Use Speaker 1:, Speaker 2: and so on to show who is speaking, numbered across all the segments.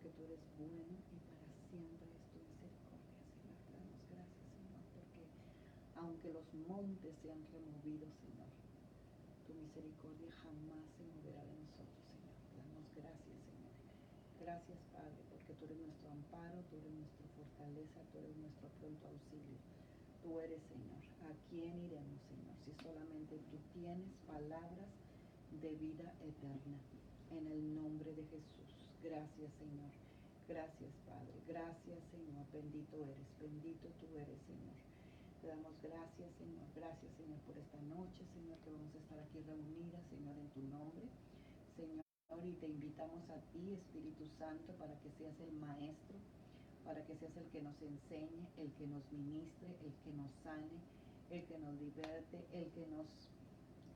Speaker 1: porque tú eres bueno y para siempre es tu misericordia, Señor. Te damos gracias, Señor, porque aunque los montes sean removidos, Señor, tu misericordia jamás se moverá de nosotros, Señor. Te damos gracias, Señor. Gracias, Padre, porque tú eres nuestro amparo, tú eres nuestra fortaleza, tú eres nuestro pronto auxilio. Tú eres, Señor. ¿A quién iremos, Señor? Si solamente tú tienes palabras de vida eterna. En el nombre de Jesús. Gracias, Señor. Gracias, Padre. Gracias, Señor. Bendito eres. Bendito tú eres, Señor. Te damos gracias, Señor. Gracias, Señor, por esta noche, Señor, que vamos a estar aquí reunidas, Señor, en tu nombre. Señor, y te invitamos a ti, Espíritu Santo, para que seas el Maestro, para que seas el que nos enseñe, el que nos ministre, el que nos sane, el que nos liberte, el que nos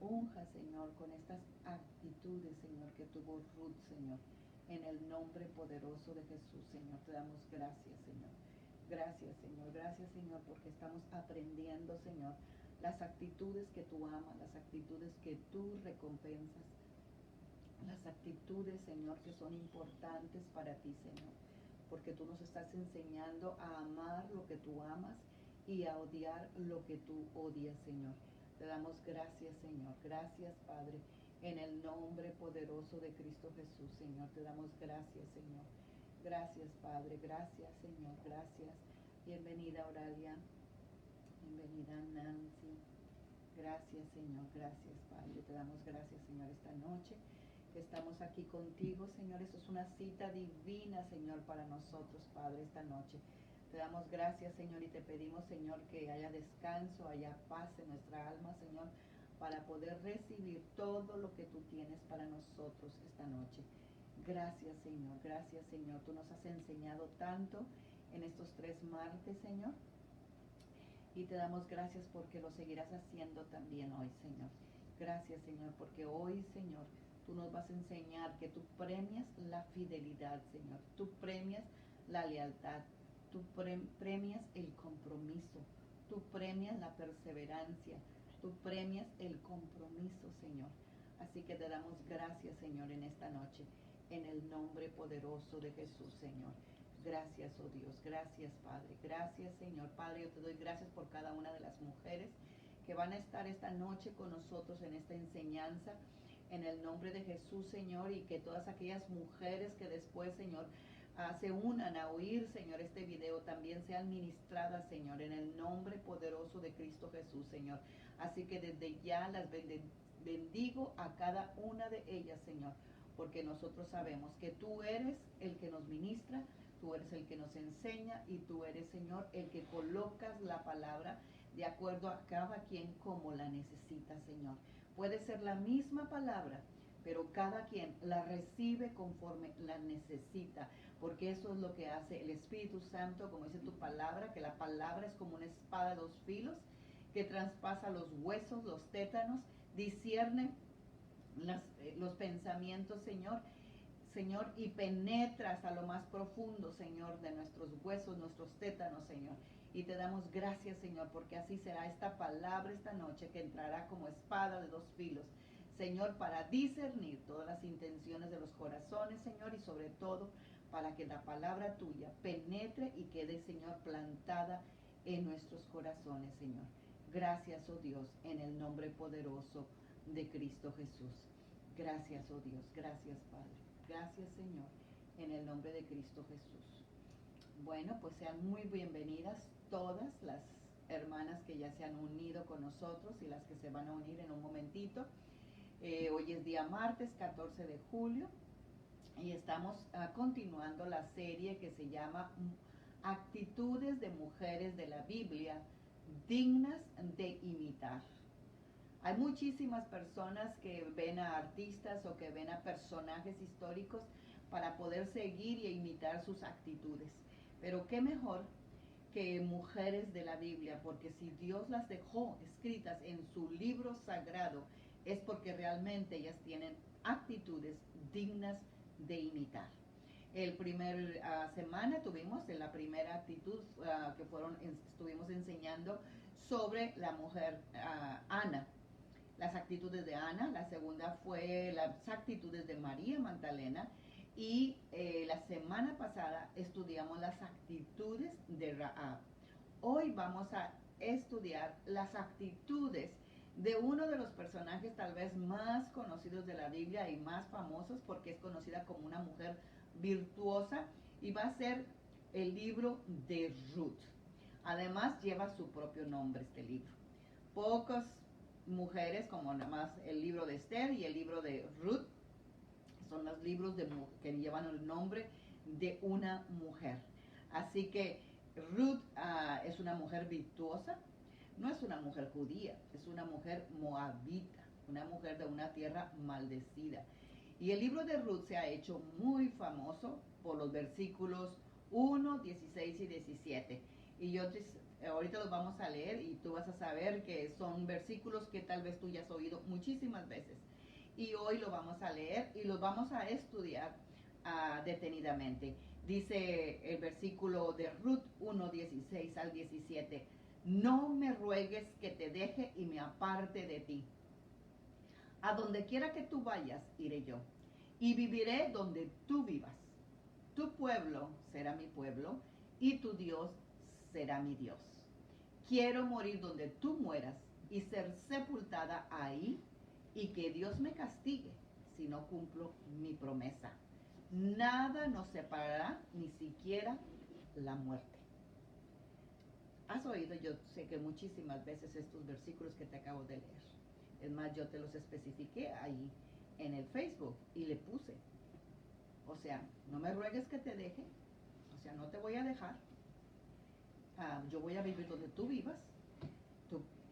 Speaker 1: unja, Señor, con estas actitudes, Señor, que tuvo Ruth, Señor. En el nombre poderoso de Jesús, Señor, te damos gracias, Señor. Gracias, Señor. Gracias, Señor, porque estamos aprendiendo, Señor, las actitudes que tú amas, las actitudes que tú recompensas, las actitudes, Señor, que son importantes para ti, Señor, porque tú nos estás enseñando a amar lo que tú amas y a odiar lo que tú odias, Señor. Te damos gracias, Señor. Gracias, Padre, en el nombre poderoso de Cristo Jesús, Señor. Te damos gracias, Señor. Gracias, Padre. Gracias, Señor. Gracias. Bienvenida, Oralia. Bienvenida, Nancy. Gracias, Señor. Gracias, Padre. Te damos gracias, Señor, esta noche. Estamos aquí contigo, Señor. Eso es una cita divina, Señor, para nosotros, Padre, esta noche. Te damos gracias, Señor, y te pedimos, Señor, que haya descanso, haya paz en nuestra alma, Señor, para poder recibir todo lo que tú tienes para nosotros esta noche. Gracias, Señor. Gracias, Señor. Tú nos has enseñado tanto en estos 3 martes, Señor. Y te damos gracias porque lo seguirás haciendo también hoy, Señor. Gracias, Señor, porque hoy, Señor, tú nos vas a enseñar que tú premias la fidelidad, Señor. Tú premias la lealtad. Tú premias el compromiso. Tú premias la perseverancia. Tú premias el compromiso, Señor. Así que te damos gracias, Señor, en esta noche. En el nombre poderoso de Jesús, Señor. Gracias, oh Dios. Gracias, Padre. Gracias, Señor. Padre, yo te doy gracias por cada una de las mujeres que van a estar esta noche con nosotros en esta enseñanza. En el nombre de Jesús, Señor, y que todas aquellas mujeres que después, Señor, se unan a oír, Señor, este video también sean ministradas, Señor, en el nombre poderoso de Cristo Jesús, Señor. Así que desde ya las bendigo a cada una de ellas, Señor, porque nosotros sabemos que tú eres el que nos ministra, tú eres el que nos enseña y tú eres, Señor, el que colocas la palabra de acuerdo a cada quien como la necesita, Señor. Puede ser la misma palabra, pero cada quien la recibe conforme la necesita, porque eso es lo que hace el Espíritu Santo, como dice tu palabra, que la palabra es como una espada de 2 filos, que traspasa los huesos, los tétanos, discierne los pensamientos, Señor, Señor, y penetra hasta lo más profundo, Señor, de nuestros huesos, nuestros tétanos, Señor. Y te damos gracias, Señor, porque así será esta palabra esta noche, que entrará como espada de 2 filos, Señor, para discernir todas las intenciones de los corazones, Señor, y sobre todo para que la palabra tuya penetre y quede, Señor, plantada en nuestros corazones, Señor. Gracias, oh Dios, en el nombre poderoso de Cristo Jesús. Gracias, oh Dios. Gracias, Padre. Gracias, Señor, en el nombre de Cristo Jesús. Bueno, pues sean muy bienvenidas todas las hermanas que ya se han unido con nosotros y las que se van a unir en un momentito. Hoy es día martes 14 de julio y estamos continuando la serie que se llama Actitudes de Mujeres de la Biblia dignas de imitar. Hay muchísimas personas que ven a artistas o que ven a personajes históricos para poder seguir e imitar sus actitudes. Pero qué mejor que mujeres de la Biblia, porque si Dios las dejó escritas en su libro sagrado, es porque realmente ellas tienen actitudes dignas de imitar. El primer semana tuvimos la primera actitud que estuvimos enseñando sobre la mujer Ana, las actitudes de Ana. La segunda fue las actitudes de María Magdalena, Y la semana pasada estudiamos las actitudes de Rahab. Hoy vamos a estudiar las actitudes de uno de los personajes tal vez más conocidos de la Biblia y más famosos porque es conocida como una mujer virtuosa, y va a ser el libro de Ruth. Además lleva su propio nombre este libro. Pocas mujeres, como nada más el libro de Esther y el libro de Ruth, son los libros que llevan el nombre de una mujer. Así que Ruth es una mujer virtuosa, no es una mujer judía, es una mujer moabita, una mujer de una tierra maldecida. Y el libro de Ruth se ha hecho muy famoso por los versículos 1, 16 y 17. Y yo ahorita los vamos a leer y tú vas a saber que son versículos que tal vez tú ya has oído muchísimas veces. Y hoy lo vamos a leer y los vamos a estudiar detenidamente. Dice el versículo de Ruth 1, 16 al 17. No me ruegues que te deje y me aparte de ti. A donde quiera que tú vayas, iré yo, y viviré donde tú vivas. Tu pueblo será mi pueblo, y tu Dios será mi Dios. Quiero morir donde tú mueras, y ser sepultada ahí, y que Dios me castigue si no cumplo mi promesa. Nada nos separará, ni siquiera la muerte. Has oído, yo sé que muchísimas veces, estos versículos que te acabo de leer. Es más, yo te los especifiqué ahí en el Facebook y le puse. O sea, no me ruegues que te deje, o sea, no te voy a dejar. Yo voy a vivir donde tú vivas,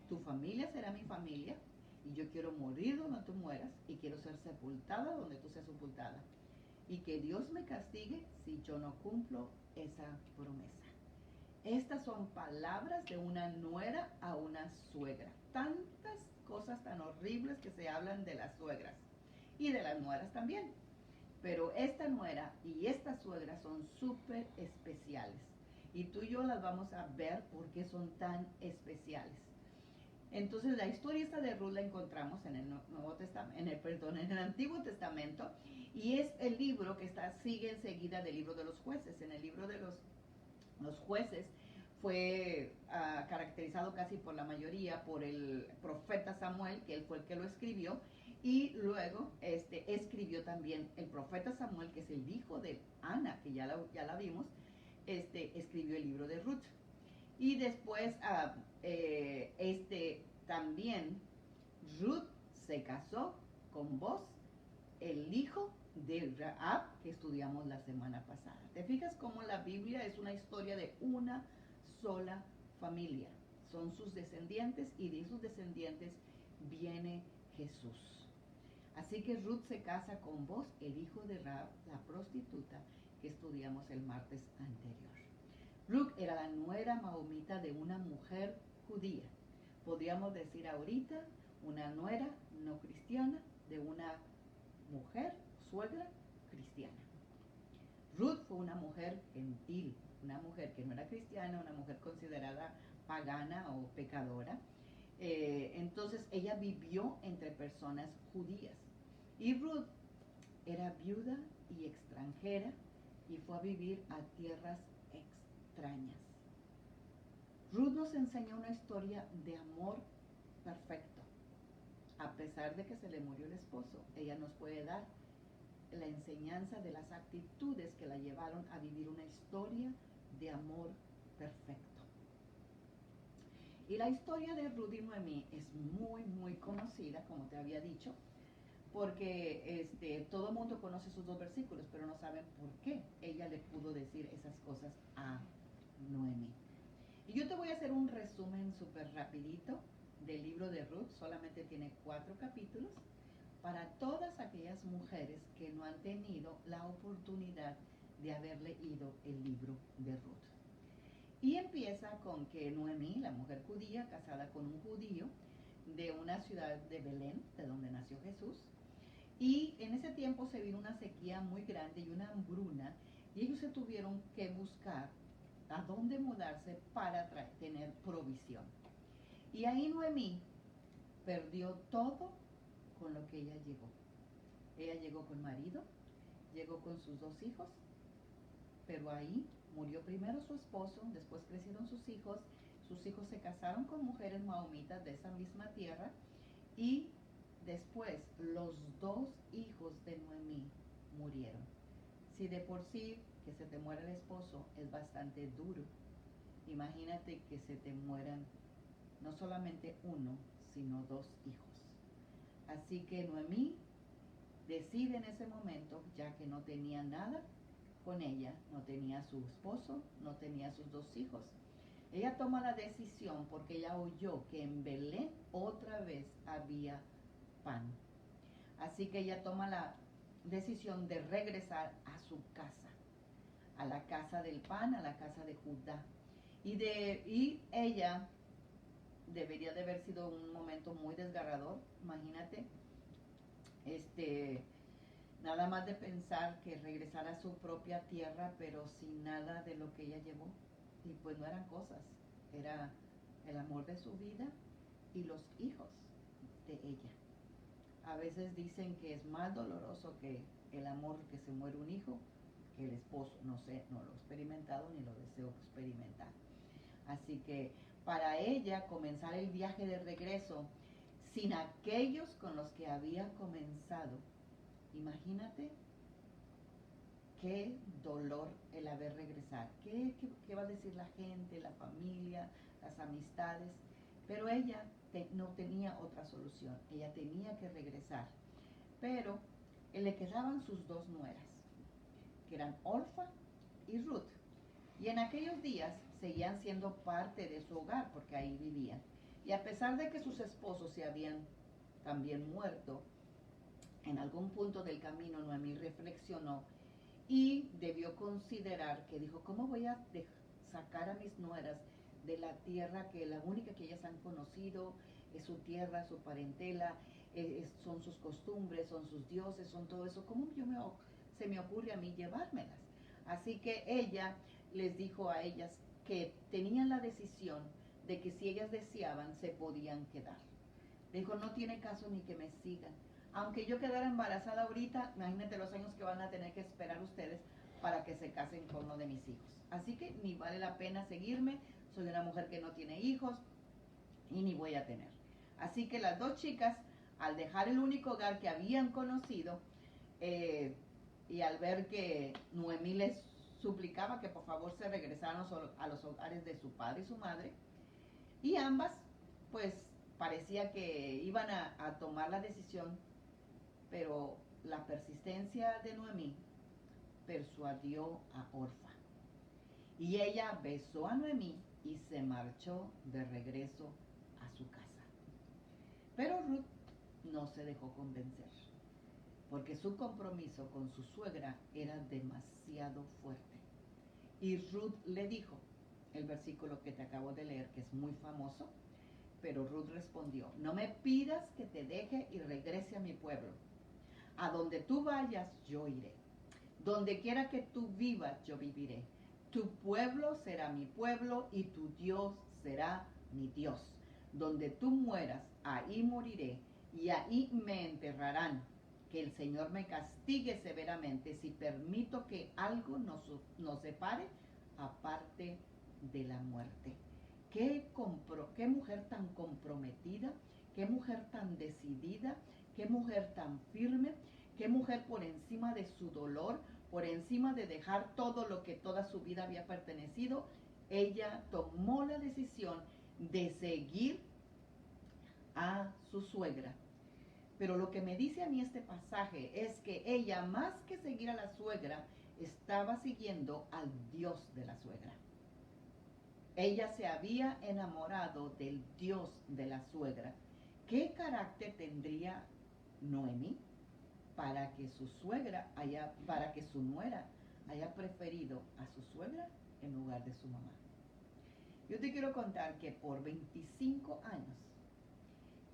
Speaker 1: tu familia será mi familia, y yo quiero morir donde tú mueras, y quiero ser sepultada donde tú seas sepultada. Y que Dios me castigue si yo no cumplo esa promesa. Estas son palabras de una nuera a una suegra. Tantas cosas tan horribles que se hablan de las suegras y de las nueras también. Pero esta nuera y esta suegra son súper especiales. Y tú y yo las vamos a ver por qué son tan especiales. Entonces la historia esta de Ruth la encontramos en el Nuevo Testamento, en el Antiguo Testamento, y es el libro que sigue enseguida del libro de los jueces. En el libro de los jueces fue caracterizado casi por la mayoría por el profeta Samuel, que él fue el que lo escribió, y luego escribió también el profeta Samuel, que es el hijo de Ana, que ya la vimos, escribió el libro de Ruth. Y después también Ruth se casó con Boaz, el hijo de Rahab, que estudiamos la semana pasada. ¿Te fijas cómo la Biblia es una historia de una sola familia? Son sus descendientes, y de sus descendientes viene Jesús. Así que Ruth se casa con Boaz, el hijo de Rahab, la prostituta, que estudiamos el martes anterior. Ruth era la nuera maomita de una mujer judía. Podríamos decir ahorita una nuera no cristiana de una mujer, suegra cristiana. Ruth fue una mujer gentil, una mujer que no era cristiana, una mujer considerada pagana o pecadora. Entonces ella vivió entre personas judías. Y Ruth era viuda y extranjera, y fue a vivir a tierras extrañas. Ruth nos enseña una historia de amor perfecto. A pesar de que se le murió el esposo, ella nos puede dar la enseñanza de las actitudes que la llevaron a vivir una historia de amor perfecto. Y la historia de Ruth y Noemí es muy, muy conocida, como te había dicho, porque todo el mundo conoce esos dos versículos, pero no saben por qué ella le pudo decir esas cosas a Noemí. Y yo te voy a hacer un resumen súper rapidito del libro de Ruth. Solamente tiene 4 capítulos para todas aquellas mujeres que no han tenido la oportunidad de haber leído el libro de Ruth. Y empieza con que Noemí, la mujer judía, casada con un judío de una ciudad de Belén, de donde nació Jesús, y en ese tiempo se vino una sequía muy grande y una hambruna, y ellos se tuvieron que buscar a dónde mudarse para tener provisión. Y ahí Noemí perdió todo con lo que ella llegó. Ella llegó con marido, llegó con sus 2 hijos, pero ahí murió primero su esposo, después crecieron sus hijos se casaron con mujeres maomitas de esa misma tierra, y después los 2 hijos de Noemí murieron. Si de por sí que se te muera el esposo es bastante duro, imagínate que se te mueran no solamente uno, sino 2 hijos. Así que Noemí decide en ese momento, ya que no tenía nada con ella, no tenía a su esposo, no tenía a sus 2 hijos, ella toma la decisión porque ella oyó que en Belén otra vez había pan. Así que ella toma la decisión de regresar a su casa, a la casa del pan, a la casa de Judá. Y ella debería de haber sido un momento muy desgarrador, imagínate, nada más de pensar que regresara a su propia tierra, pero sin nada de lo que ella llevó. Y pues no eran cosas, era el amor de su vida y los hijos de ella. A veces dicen que es más doloroso que el amor que se muere un hijo que el esposo. No sé, no lo he experimentado ni lo deseo experimentar. Así que para ella comenzar el viaje de regreso sin aquellos con los que había comenzado, imagínate qué dolor el haber regresado. ¿Qué va a decir la gente, la familia, las amistades? Pero ella no tenía otra solución. Ella tenía que regresar. Pero le quedaban sus 2 nueras, que eran Orfa y Ruth. Y en aquellos días seguían siendo parte de su hogar porque ahí vivían. Y a pesar de que sus esposos se habían también muerto, en algún punto del camino Noemí reflexionó y debió considerar que dijo, ¿cómo voy a sacar a mis nueras de la tierra que la única que ellas han conocido es su tierra, su parentela, son sus costumbres, son sus dioses, son todo eso? ¿Cómo se me ocurre a mí llevármelas? Así que ella les dijo a ellas que tenían la decisión de que si ellas deseaban se podían quedar. Dijo, no tiene caso ni que me sigan. Aunque yo quedara embarazada ahorita, imagínate los años que van a tener que esperar ustedes para que se casen con uno de mis hijos. Así que ni vale la pena seguirme, soy una mujer que no tiene hijos y ni voy a tener. Así que las 2 chicas, al dejar el único hogar que habían conocido, y al ver que Noemí les suplicaba que por favor se regresaran a los hogares de su padre y su madre, y ambas pues parecía que iban a tomar la decisión, pero la persistencia de Noemí persuadió a Orfa. Y ella besó a Noemí y se marchó de regreso a su casa. Pero Ruth no se dejó convencer, porque su compromiso con su suegra era demasiado fuerte. Y Ruth le dijo, el versículo que te acabo de leer, que es muy famoso, pero Ruth respondió, no me pidas que te deje y regrese a mi pueblo. A donde tú vayas, yo iré. Donde quiera que tú vivas, yo viviré. Tu pueblo será mi pueblo y tu Dios será mi Dios. Donde tú mueras, ahí moriré y ahí me enterrarán. Que el Señor me castigue severamente si permito que algo nos separe aparte de la muerte. ¿Qué mujer tan comprometida? ¿Qué mujer tan decidida? ¿Qué mujer tan firme? ¿Qué mujer por encima de su dolor, por encima de dejar todo lo que toda su vida había pertenecido? Ella tomó la decisión de seguir a su suegra. Pero lo que me dice a mí este pasaje es que ella, más que seguir a la suegra, estaba siguiendo al Dios de la suegra. Ella se había enamorado del Dios de la suegra. ¿Qué carácter tendría Noemí para que para que su nuera haya preferido a su suegra en lugar de su mamá? Yo te quiero contar que por 25 años,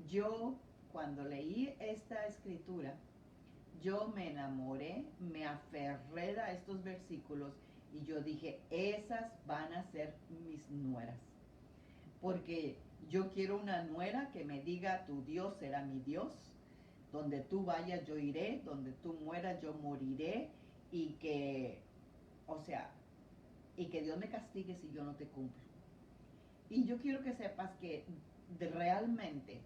Speaker 1: yo cuando leí esta escritura, yo me enamoré, me aferré a estos versículos y yo dije, esas van a ser mis nueras. Porque yo quiero una nuera que me diga, tu Dios será mi Dios, donde tú vayas yo iré, donde tú mueras yo moriré, y que, o sea, y que Dios me castigue si yo no te cumplo. Y yo quiero que sepas que realmente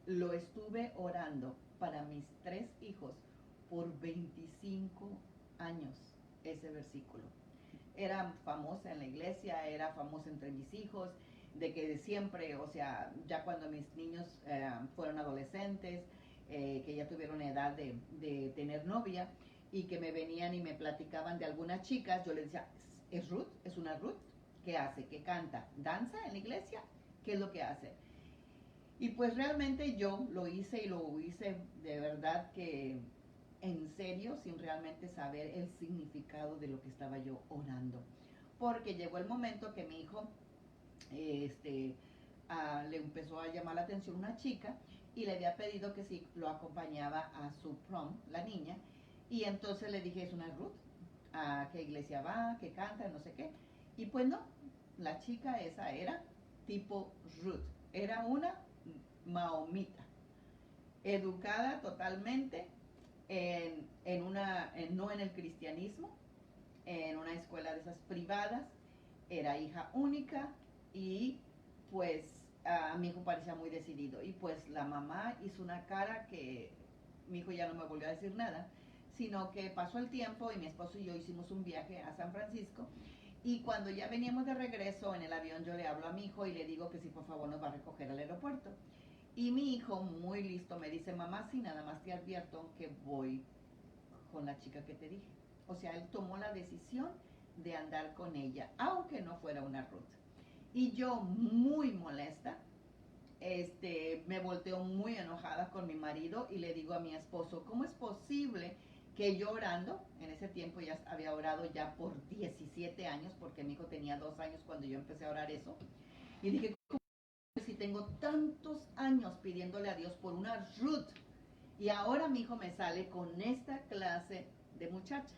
Speaker 1: lo estuve orando para mis 3 hijos por 25 años, ese versículo. Era famosa en la iglesia, era famosa entre mis hijos, de que siempre, o sea, ya cuando mis niños fueron adolescentes, que ya tuvieron edad de tener novia, y que me venían y me platicaban de algunas chicas, yo les decía, ¿es Ruth? ¿Es una Ruth? ¿Qué hace? ¿Qué canta? ¿Danza en la iglesia? ¿Qué es lo que hace? Y pues realmente yo lo hice y lo hice de verdad que en serio, sin realmente saber el significado de lo que estaba yo orando. Porque llegó el momento que mi hijo le empezó a llamar la atención una chica y le había pedido que si lo acompañaba a su prom, la niña, y entonces le dije, ¿es una Ruth? ¿A qué iglesia va? ¿Qué canta? No sé qué. Y pues no, la chica esa era tipo Ruth, era una mahomita, educada totalmente no en el cristianismo, en una escuela de esas privadas, era hija única y pues mi hijo parecía muy decidido y pues la mamá hizo una cara que mi hijo ya no me volvió a decir nada, sino que pasó el tiempo y mi esposo y yo hicimos un viaje a San Francisco y cuando ya veníamos de regreso en el avión yo le hablo a mi hijo y le digo que si por favor nos va a recoger al aeropuerto. Y mi hijo, muy listo, me dice, mamá, sí, nada más te advierto que voy con la chica que te dije. O sea, él tomó la decisión de andar con ella, aunque no fuera una Ruth. Y yo, muy molesta, me volteo muy enojada con mi marido y le digo a mi esposo, ¿cómo es posible que yo orando, en ese tiempo ya había orado ya por 17 años, porque mi hijo tenía 2 años cuando yo empecé a orar eso, y dije, si tengo tantos años pidiéndole a Dios por una Ruth y ahora mi hijo me sale con esta clase de muchacha?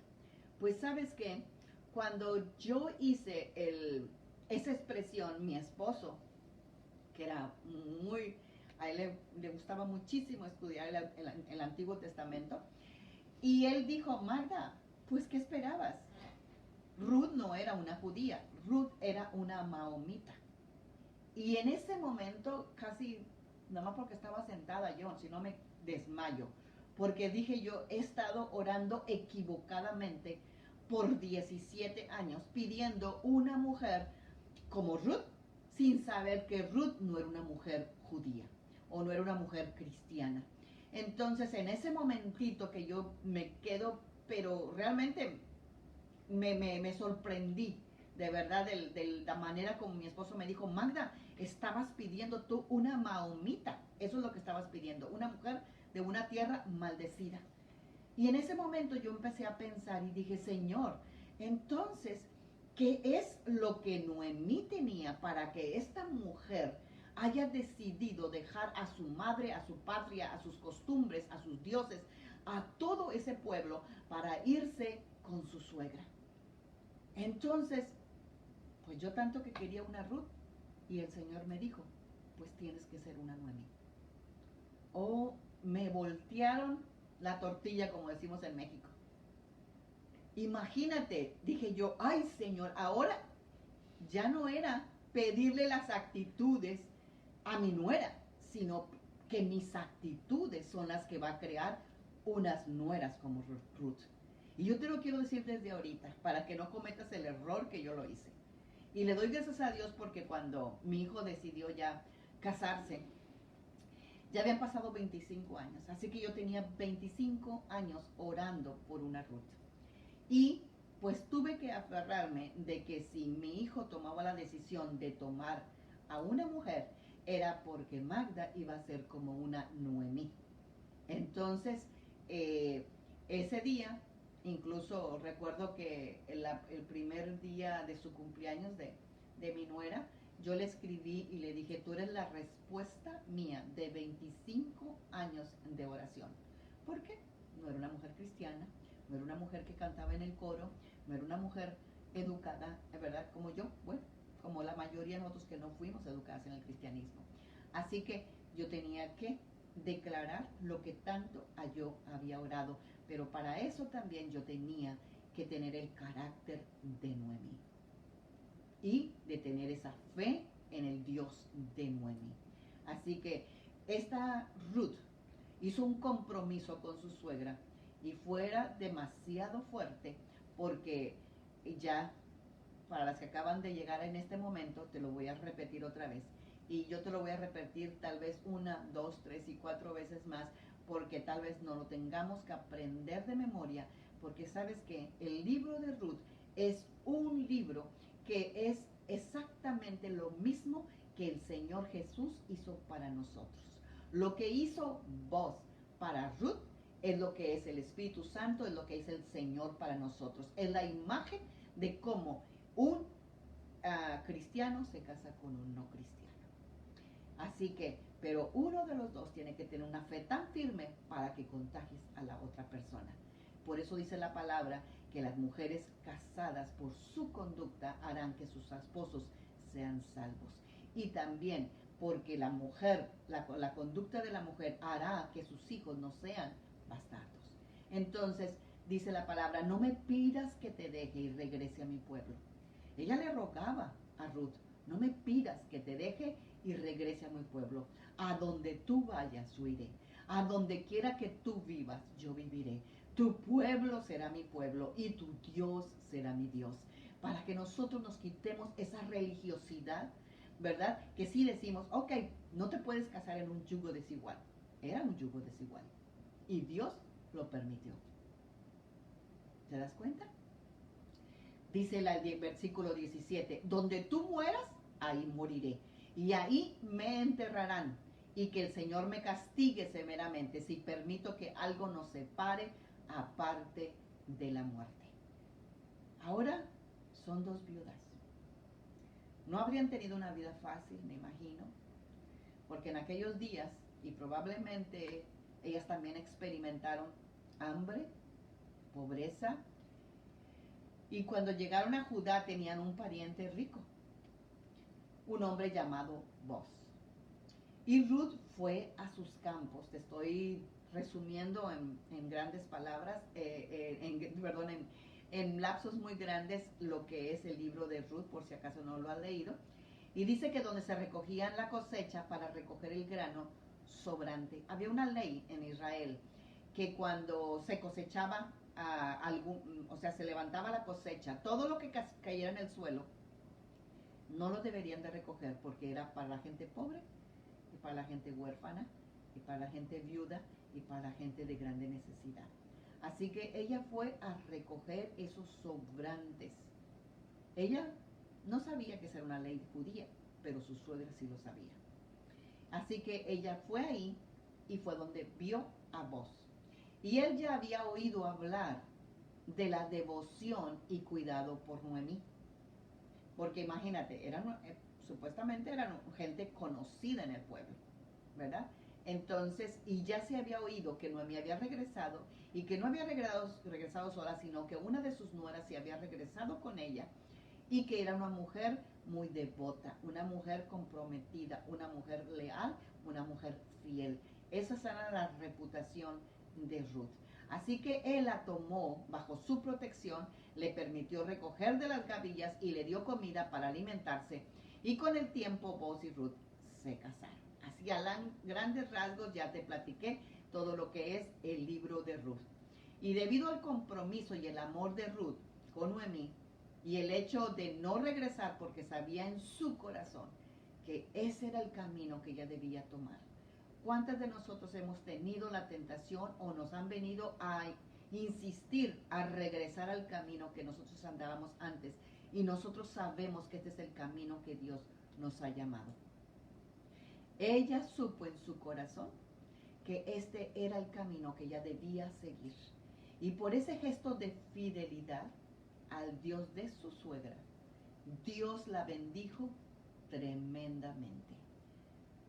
Speaker 1: Pues sabes qué, cuando yo hice esa expresión, mi esposo, que era muy, a él le gustaba muchísimo estudiar el Antiguo Testamento, y él dijo, Magda, pues ¿qué esperabas? Ruth no era una judía, Ruth era una mahomita. Y en ese momento casi, nada más porque estaba sentada yo, si no me desmayo, porque dije yo, he estado orando equivocadamente por 17 años pidiendo una mujer como Ruth, sin saber que Ruth no era una mujer judía o no era una mujer cristiana. Entonces en ese momentito que yo me quedo, pero realmente me sorprendí de verdad de la manera como mi esposo me dijo, Magda, estabas pidiendo tú una mahomita, eso es lo que estabas pidiendo, una mujer de una tierra maldecida. Y en ese momento yo empecé a pensar y dije, Señor, entonces, ¿qué es lo que Noemí tenía para que esta mujer haya decidido dejar a su madre, a su patria, a sus costumbres, a sus dioses, a todo ese pueblo para irse con su suegra? Entonces, pues yo tanto que quería una Ruth y el Señor me dijo, pues tienes que ser una Noemí. O me voltearon la tortilla, como decimos en México. Imagínate, dije yo, ay Señor, ahora ya no era pedirle las actitudes a mi nuera, sino que mis actitudes son las que va a crear unas nueras como Ruth. Y yo te lo quiero decir desde ahorita, para que no cometas el error que yo lo hice. Y le doy gracias a Dios porque cuando mi hijo decidió ya casarse, ya habían pasado 25 años. Así que yo tenía 25 años orando por una Ruth. Y pues tuve que aferrarme de que si mi hijo tomaba la decisión de tomar a una mujer, era porque Magda iba a ser como una Noemí. Entonces, ese día, incluso recuerdo que el primer día de su cumpleaños de mi nuera, yo le escribí y le dije, tú eres la respuesta mía de 25 años de oración. ¿Por qué? No era una mujer cristiana, no era una mujer que cantaba en el coro, no era una mujer educada, es verdad, como yo, bueno, como la mayoría de nosotros que no fuimos educadas en el cristianismo. Así que yo tenía que declarar lo que tanto yo había orado, pero para eso también yo tenía que tener el carácter de Noemí y de tener esa fe en el Dios de Noemí. Así que esta Ruth hizo un compromiso con su suegra y fuera demasiado fuerte porque ya, para las que acaban de llegar en este momento, te lo voy a repetir otra vez. Y yo te lo voy a repetir tal vez 1, 2, 3 y 4 veces más, porque tal vez no lo tengamos que aprender de memoria, porque sabes que el libro de Ruth es un libro que es exactamente lo mismo que el Señor Jesús hizo para nosotros. Lo que hizo Boaz para Ruth es lo que es el Espíritu Santo, es lo que es el Señor para nosotros. Es la imagen de cómo un cristiano se casa con un no cristiano. Así que, pero uno de los dos tiene que tener una fe tan firme para que contagies a la otra persona. Por eso dice la palabra que las mujeres casadas por su conducta harán que sus esposos sean salvos. Y también porque la mujer, la conducta de la mujer hará que sus hijos no sean bastardos. Entonces, dice la palabra, no me pidas que te deje y regrese a mi pueblo. Ella le rogaba a Ruth, no me pidas que te deje y regrese a mi pueblo. A donde tú vayas, yo iré. A donde quiera que tú vivas, yo viviré. Tu pueblo será mi pueblo y tu Dios será mi Dios. Para que nosotros nos quitemos esa religiosidad, ¿verdad? Que sí decimos, ok, no te puedes casar en un yugo desigual. Era un yugo desigual. Y Dios lo permitió. ¿Te das cuenta? Dice el versículo 17, donde tú mueras, ahí moriré. Y ahí me enterrarán. Y que el Señor me castigue severamente si permito que algo nos separe aparte de la muerte. Ahora son dos viudas. No habrían tenido una vida fácil, me imagino, porque en aquellos días, y probablemente ellas también experimentaron hambre, pobreza, y cuando llegaron a Judá tenían un pariente rico, un hombre llamado Boaz. Y Ruth fue a sus campos, te estoy resumiendo en grandes palabras, en lapsos muy grandes lo que es el libro de Ruth, por si acaso no lo has leído. Y dice que donde se recogían la cosecha para recoger el grano sobrante. Había una ley en Israel que cuando se cosechaba se levantaba la cosecha, todo lo que cayera en el suelo, no lo deberían de recoger porque era para la gente pobre y para la gente huérfana y para la gente viuda y para la gente de grande necesidad. Así que ella fue a recoger esos sobrantes. Ella no sabía que esa era una ley judía, pero su suegra sí lo sabía. Así que ella fue ahí y fue donde vio a Boaz. Y él ya había oído hablar de la devoción y cuidado por Noemí. Porque imagínate, supuestamente eran gente conocida en el pueblo, ¿verdad? Entonces, y ya se había oído que Noemí había regresado y que no había regresado sola, sino que una de sus nueras se había regresado con ella y que era una mujer muy devota, una mujer comprometida, una mujer leal, una mujer fiel. Esa era la reputación de Ruth. Así que él la tomó bajo su protección, le permitió recoger de las gavillas y le dio comida para alimentarse. Y con el tiempo Boaz y Ruth se casaron. Así a grandes rasgos ya te platiqué todo lo que es el libro de Ruth. Y debido al compromiso y el amor de Ruth con Noemí y el hecho de no regresar porque sabía en su corazón que ese era el camino que ella debía tomar. ¿Cuántas de nosotros hemos tenido la tentación o nos han venido a insistir a regresar al camino que nosotros andábamos antes? Y nosotros sabemos que este es el camino que Dios nos ha llamado. Ella supo en su corazón que este era el camino que ella debía seguir. Y por ese gesto de fidelidad al Dios de su suegra, Dios la bendijo tremendamente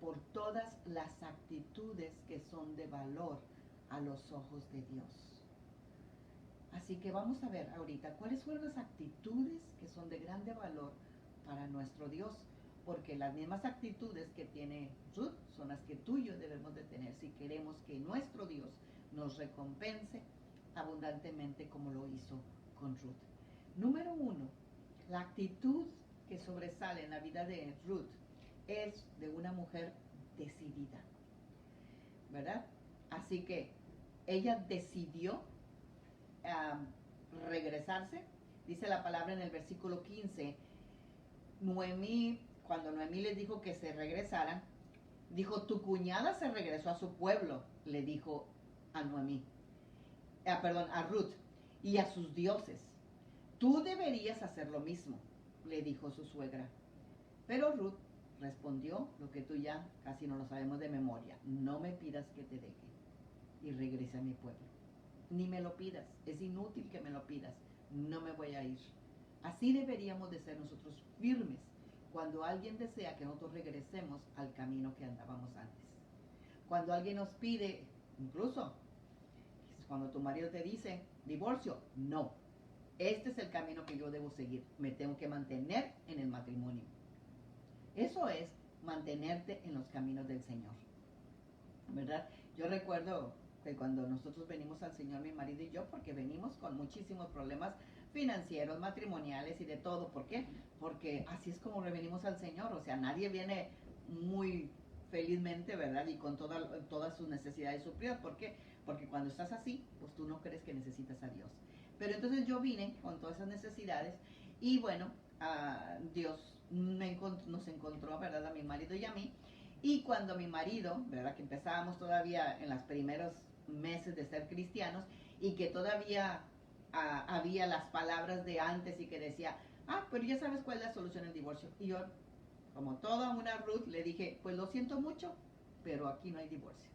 Speaker 1: por todas las actitudes que son de valor a los ojos de Dios. Así que vamos a ver ahorita cuáles fueron las actitudes que son de grande valor para nuestro Dios, porque las mismas actitudes que tiene Ruth son las que tú y yo debemos de tener si queremos que nuestro Dios nos recompense abundantemente como lo hizo con Ruth. Ruth. Número 1, la actitud que sobresale en la vida de Ruth es de una mujer decidida, ¿verdad? Así que ella decidió regresarse. Dice la palabra en el versículo 15, cuando Noemí les dijo que se regresaran, dijo, tu cuñada se regresó a su pueblo, le dijo a Noemí, a Ruth, y a sus dioses. Tú deberías hacer lo mismo, le dijo su suegra. Pero Ruth respondió lo que tú ya casi no lo sabemos de memoria, no me pidas que te deje y regrese a mi pueblo. Ni me lo pidas, es inútil que me lo pidas, no me voy a ir. Así deberíamos de ser nosotros firmes cuando alguien desea que nosotros regresemos al camino que andábamos antes. Cuando alguien nos pide, incluso cuando tu marido te dice divorcio, no, este es el camino que yo debo seguir, me tengo que mantener en el matrimonio. Eso es mantenerte en los caminos del Señor, ¿verdad? Yo recuerdo que cuando nosotros venimos al Señor, mi marido y yo, porque venimos con muchísimos problemas financieros, matrimoniales y de todo. ¿Por qué? Porque así es como venimos al Señor. O sea, nadie viene muy felizmente, ¿verdad? Y con todas sus necesidades suplidas. ¿Por qué? Porque cuando estás así, pues tú no crees que necesitas a Dios. Pero entonces yo vine con todas esas necesidades y bueno, Dios nos encontró, ¿verdad? A mi marido y a mí. Y cuando mi marido, ¿verdad? Que empezábamos todavía en los primeros meses de ser cristianos y que todavía había las palabras de antes y que decía, pero ya sabes cuál es la solución al divorcio. Y yo, como toda una Ruth, le dije, pues lo siento mucho, pero aquí no hay divorcio.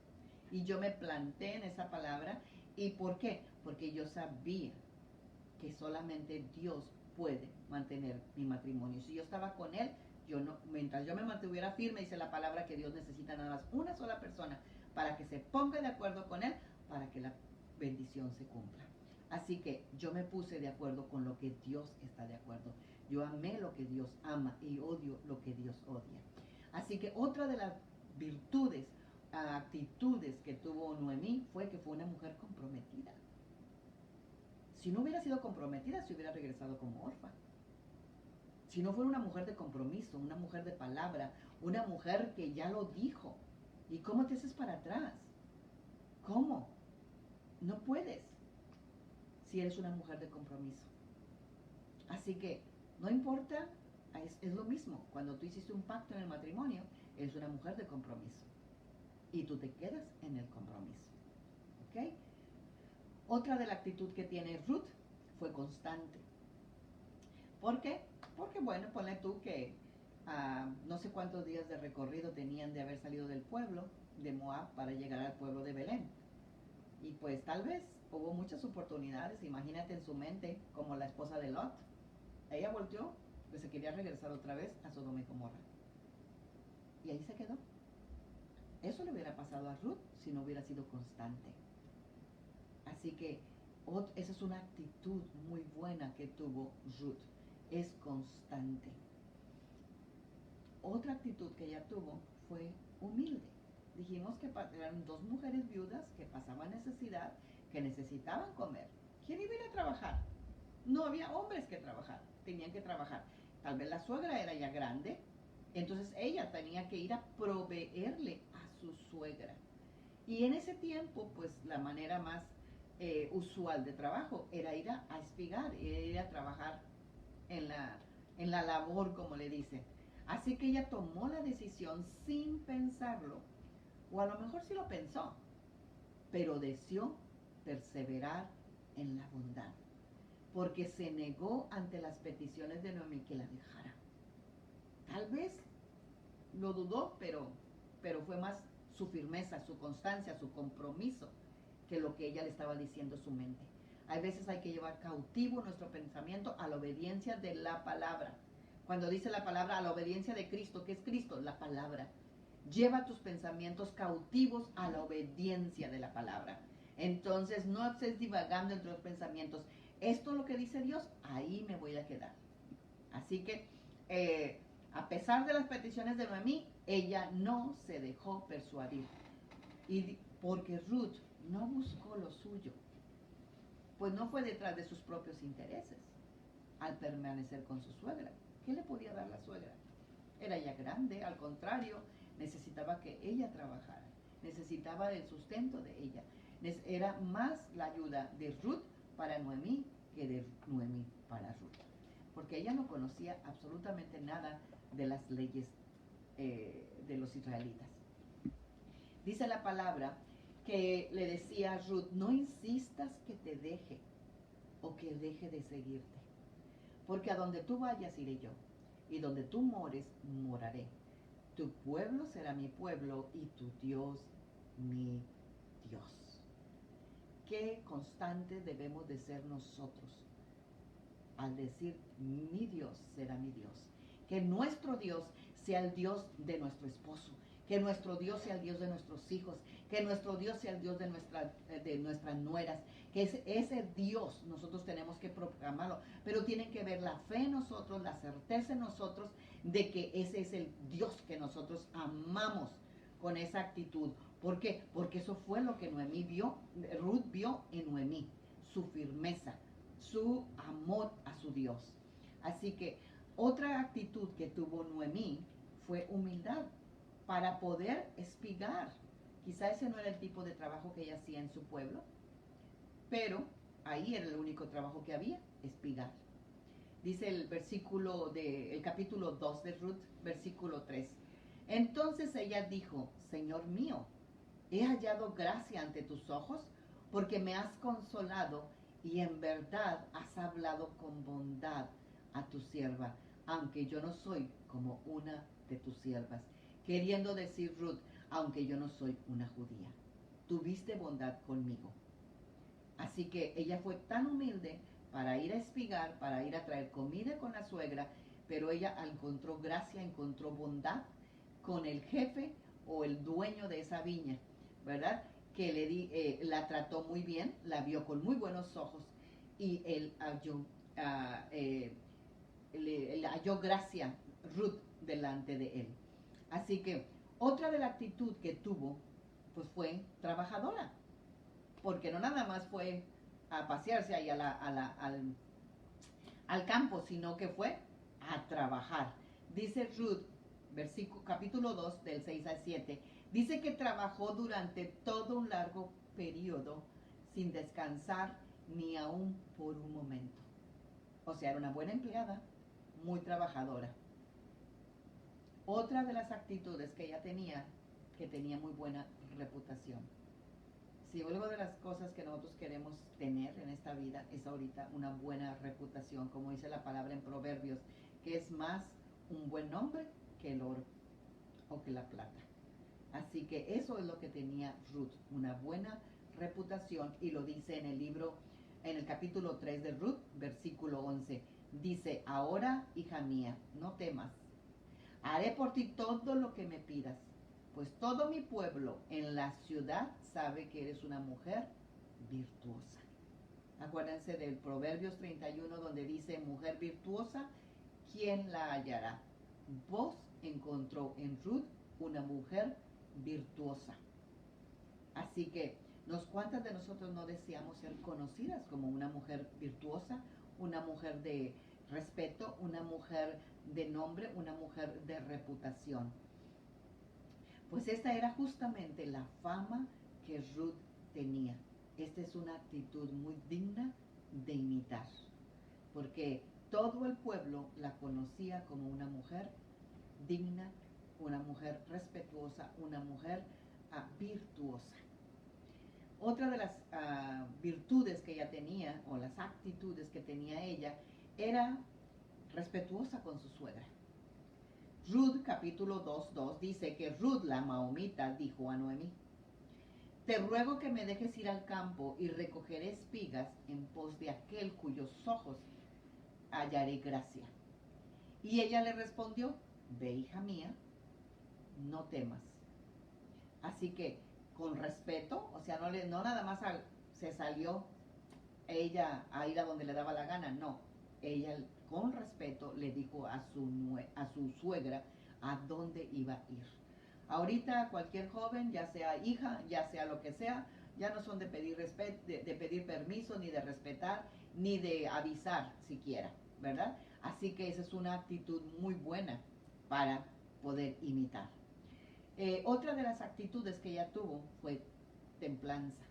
Speaker 1: Y yo me planté en esa palabra. ¿Y por qué? Porque yo sabía que solamente Dios puede mantener mi matrimonio. Si yo estaba con él, mientras yo me mantuviera firme, dice la palabra que Dios necesita nada más una sola persona para que se ponga de acuerdo con él, para que la bendición se cumpla. Así que yo me puse de acuerdo con lo que Dios está de acuerdo. Yo amé lo que Dios ama y odio lo que Dios odia. Así que otra de las virtudes, actitudes que tuvo Noemí fue que fue una mujer comprometida. Si no hubiera sido comprometida, se hubiera regresado como orfa. Si no fuera una mujer de compromiso, una mujer de palabra, una mujer que ya lo dijo. ¿Y cómo te haces para atrás? ¿Cómo? No puedes si eres una mujer de compromiso. Así que no importa, es lo mismo. Cuando tú hiciste un pacto en el matrimonio, eres una mujer de compromiso. Y tú te quedas en el compromiso. ¿Ok? Otra de la actitud que tiene Ruth fue constante. ¿Por qué? Porque bueno, ponle tú que no sé cuántos días de recorrido tenían de haber salido del pueblo de Moab para llegar al pueblo de Belén. Y pues tal vez hubo muchas oportunidades, imagínate en su mente, como la esposa de Lot. Ella volteó, pues se quería regresar otra vez a Sodoma y Gomorra. Y ahí se quedó. Eso le hubiera pasado a Ruth si no hubiera sido constante. Así que esa es una actitud muy buena que tuvo Ruth. Es constante. Otra actitud que ella tuvo fue humilde. Dijimos que eran dos mujeres viudas que pasaban necesidad, que necesitaban comer. ¿Quién iba a ir a trabajar? No había hombres que trabajar, tenían que trabajar. Tal vez la suegra era ya grande, entonces ella tenía que ir a proveerle a su suegra. Y en ese tiempo, pues la manera más usual de trabajo era ir a espigar, ir a trabajar en la labor, como le dicen. Así que ella tomó la decisión sin pensarlo, o a lo mejor sí lo pensó, pero deseó perseverar en la bondad, porque se negó ante las peticiones de Noemí que la dejara. Tal vez lo dudó, pero fue más su firmeza, su constancia, su compromiso, que lo que ella le estaba diciendo su mente. Hay veces hay que llevar cautivo nuestro pensamiento a la obediencia de la palabra. Cuando dice la palabra a la obediencia de Cristo, ¿qué es Cristo? La palabra. Lleva tus pensamientos cautivos a la obediencia de la palabra. Entonces no estés divagando entre los pensamientos. Esto es lo que dice Dios, ahí me voy a quedar. Así que a pesar de las peticiones de Noemí, ella no se dejó persuadir. Y porque Ruth no buscó lo suyo. pues no fue detrás de sus propios intereses al permanecer con su suegra. ¿Qué le podía dar la suegra? Era ya grande, al contrario, necesitaba que ella trabajara, necesitaba el sustento de ella. Era más la ayuda de Ruth para Noemí que de Noemí para Ruth, porque ella no conocía absolutamente nada de las leyes de los israelitas. Dice la palabra que le decía a Ruth, no insistas que te deje o que deje de seguirte, porque a donde tú vayas iré yo, y donde tú mores, moraré. Tu pueblo será mi pueblo y tu Dios mi Dios. Qué constante debemos de ser nosotros al decir mi Dios será mi Dios. Que nuestro Dios sea el Dios de nuestro esposo, que nuestro Dios sea el Dios de nuestros hijos, que nuestro Dios sea el Dios de nuestras nueras, que ese Dios nosotros tenemos que proclamarlo, pero tiene que ver la fe en nosotros, la certeza en nosotros de que ese es el Dios que nosotros amamos con esa actitud. ¿Por qué? Porque eso fue lo que Noemí vio, Ruth vio en Noemí, su firmeza, su amor a su Dios. Así que otra actitud que tuvo Noemí fue humildad para poder espigar. Quizá ese no era el tipo de trabajo que ella hacía en su pueblo, pero ahí era el único trabajo que había, espigar. Dice el versículo el capítulo 2 de Ruth, versículo 3. Entonces ella dijo, Señor mío, he hallado gracia ante tus ojos, porque me has consolado y en verdad has hablado con bondad a tu sierva, aunque yo no soy como una de tus siervas. Queriendo decir Ruth, aunque yo no soy una judía, tuviste bondad conmigo. Así que ella fue tan humilde para ir a espigar, para ir a traer comida con la suegra, pero ella encontró gracia, encontró bondad con el jefe o el dueño de esa viña, ¿verdad? Que la trató muy bien, la vio con muy buenos ojos y él le halló gracia Ruth delante de él. Así que otra de la actitud que tuvo pues fue trabajadora, porque no nada más fue a pasearse ahí al campo, sino que fue a trabajar. Dice Ruth, capítulo 2 del 6 al 7, dice que trabajó durante todo un largo periodo sin descansar ni aún por un momento. O sea, era una buena empleada, muy trabajadora. Otra de las actitudes que ella tenía, que tenía muy buena reputación. Si algo de las cosas que nosotros queremos tener en esta vida es ahorita una buena reputación, como dice la palabra en Proverbios, que es más un buen nombre que el oro o que la plata. Así que eso es lo que tenía Ruth, una buena reputación, y lo dice en el libro, en el capítulo 3 de Ruth, versículo 11. Dice, ahora, hija mía, no temas, haré por ti todo lo que me pidas, pues todo mi pueblo en la ciudad sabe que eres una mujer virtuosa. Acuérdense del Proverbios 31 donde dice, mujer virtuosa, ¿quién la hallará? Vos encontró en Ruth una mujer virtuosa. Así que, ¿cuántas de nosotros no deseamos ser conocidas como una mujer virtuosa, una mujer de respeto, una mujer de nombre, una mujer de reputación? Pues esta era justamente la fama que Ruth tenía. Esta es una actitud muy digna de imitar, porque todo el pueblo la conocía como una mujer digna, una mujer respetuosa, una mujer virtuosa. Otra de las virtudes que ella tenía, o las actitudes que tenía ella, era respetuosa con su suegra. Ruth capítulo 2:2 dice que Ruth la maomita dijo a Noemí, te ruego que me dejes ir al campo y recogeré espigas en pos de aquel cuyos ojos hallaré gracia. Y ella le respondió, ve hija mía, no temas. Así que con respeto, o sea, no nada más se salió ella a ir a donde le daba la gana, no. Ella con respeto le dijo a su suegra a dónde iba a ir. Ahorita cualquier joven, ya sea hija, ya sea lo que sea, Ya no son de pedir, de pedir permiso, ni de respetar, ni de avisar siquiera, ¿verdad? Así que esa es una actitud muy buena para poder imitar. Otra de las actitudes que ella tuvo fue templanza.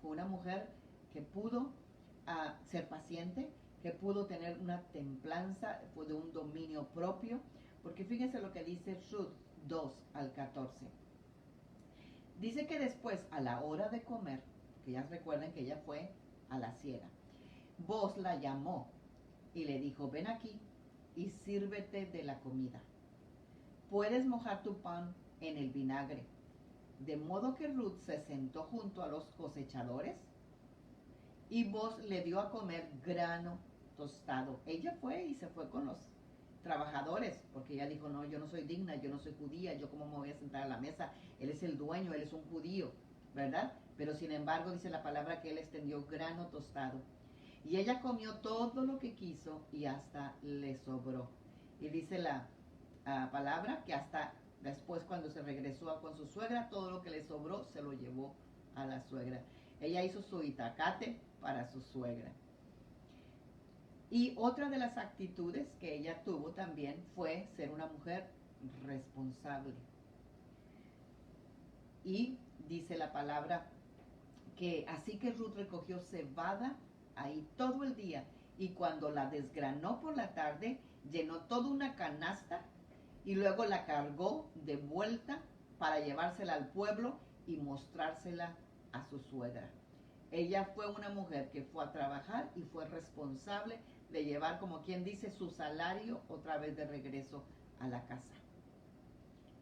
Speaker 1: Fue una mujer que pudo ser paciente, que pudo tener una templanza, fue de un dominio propio, porque fíjense lo que dice Ruth 2 al 14. Dice que después, a la hora de comer, que ya recuerden que ella fue a la siega, Boaz la llamó y le dijo, ven aquí y sírvete de la comida. Puedes mojar tu pan en el vinagre. De modo que Ruth se sentó junto a los cosechadores y Boaz le dio a comer grano tostado. Ella fue y se fue con los trabajadores, porque ella dijo, no, yo no soy digna, yo no soy judía, yo cómo me voy a sentar a la mesa, él es el dueño, él es un judío, ¿verdad? Pero sin embargo dice la palabra que él extendió grano tostado. Y ella comió todo lo que quiso y hasta le sobró. Y dice la palabra que hasta después cuando se regresó con su suegra, todo lo que le sobró se lo llevó a la suegra. Ella hizo su itacate para su suegra. Y otra de las actitudes que ella tuvo también fue ser una mujer responsable. Y dice la palabra que así que Ruth recogió cebada ahí todo el día y cuando la desgranó por la tarde, llenó toda una canasta y luego la cargó de vuelta para llevársela al pueblo y mostrársela a su suegra. Ella fue una mujer que fue a trabajar y fue responsable de llevar, como quien dice, su salario otra vez de regreso a la casa.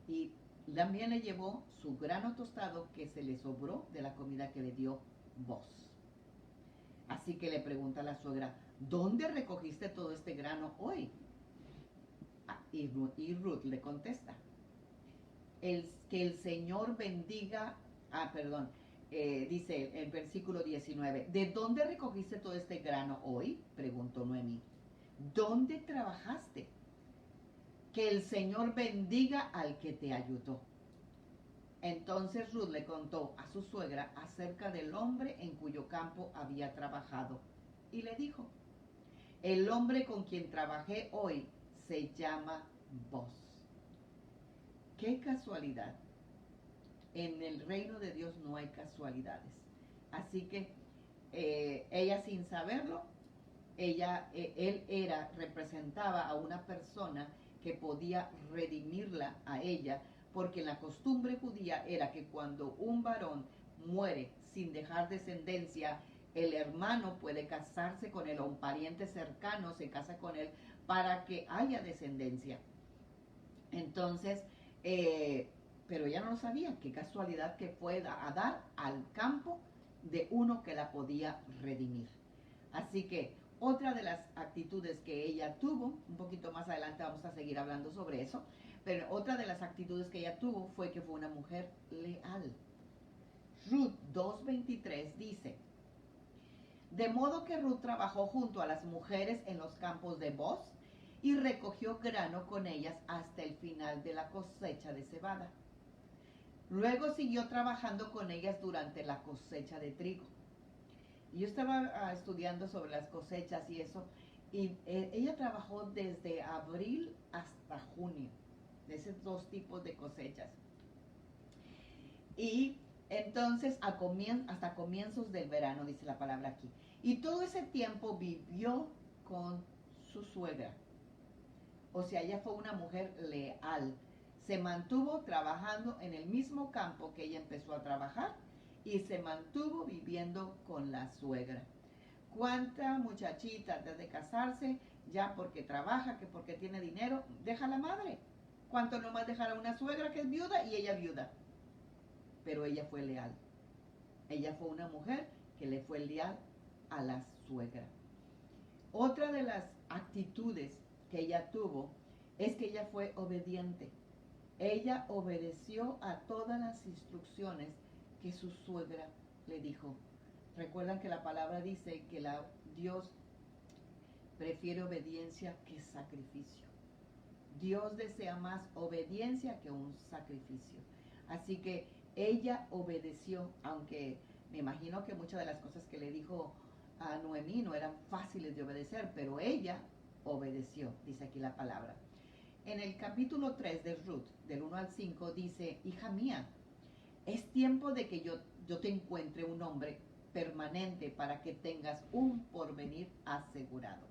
Speaker 1: Y también le llevó su grano tostado que se le sobró de la comida que le dio Boaz. Así que le pregunta a la suegra, ¿dónde recogiste todo este grano hoy? Y Ruth le contesta, que el Señor bendiga, dice el versículo 19, ¿de dónde recogiste todo este grano hoy? Preguntó Noemí. ¿Dónde trabajaste? Que el Señor bendiga al que te ayudó. Entonces Ruth le contó a su suegra acerca del hombre en cuyo campo había trabajado y le dijo, el hombre con quien trabajé hoy se llama Boaz. ¡Qué casualidad! En el reino de Dios no hay casualidades. Así que ella sin saberlo, él representaba a una persona que podía redimirla a ella, porque la costumbre judía era que cuando un varón muere sin dejar descendencia, el hermano puede casarse con él o un pariente cercano se casa con él para que haya descendencia. Entonces, pero ella no lo sabía, qué casualidad que fue a dar al campo de uno que la podía redimir. Así que otra de las actitudes que ella tuvo, un poquito más adelante vamos a seguir hablando sobre eso, pero otra de las actitudes que ella tuvo fue que fue una mujer leal. Ruth 2:23 dice, de modo que Ruth trabajó junto a las mujeres en los campos de Boaz y recogió grano con ellas hasta el final de la cosecha de cebada. Luego siguió trabajando con ellas durante la cosecha de trigo. Y yo estaba estudiando sobre las cosechas y eso, y ella trabajó desde abril hasta junio, de esos dos tipos de cosechas. Y entonces hasta comienzos del verano, dice la palabra aquí. Y todo ese tiempo vivió con su suegra. O sea, ella fue una mujer leal. Se mantuvo trabajando en el mismo campo que ella empezó a trabajar y se mantuvo viviendo con la suegra. ¿Cuánta muchachita antes de casarse, ya porque trabaja, que porque tiene dinero, deja a la madre? ¿Cuánto nomás dejar a una suegra que es viuda y ella viuda? Pero ella fue leal. Ella fue una mujer que le fue leal a la suegra. Otra de las actitudes que ella tuvo es que ella fue obediente. Ella obedeció a todas las instrucciones que su suegra le dijo. Recuerdan que la palabra dice que Dios prefiere obediencia que sacrificio. Dios desea más obediencia que un sacrificio. Así que ella obedeció, aunque
Speaker 2: Me imagino que muchas de las cosas que le dijo a Noemí no eran fáciles de obedecer, pero ella obedeció, dice aquí la palabra. En el capítulo 3 de Ruth, del 1 al 5, dice, hija mía, es tiempo de que yo te encuentre un hombre permanente para que tengas un porvenir asegurado.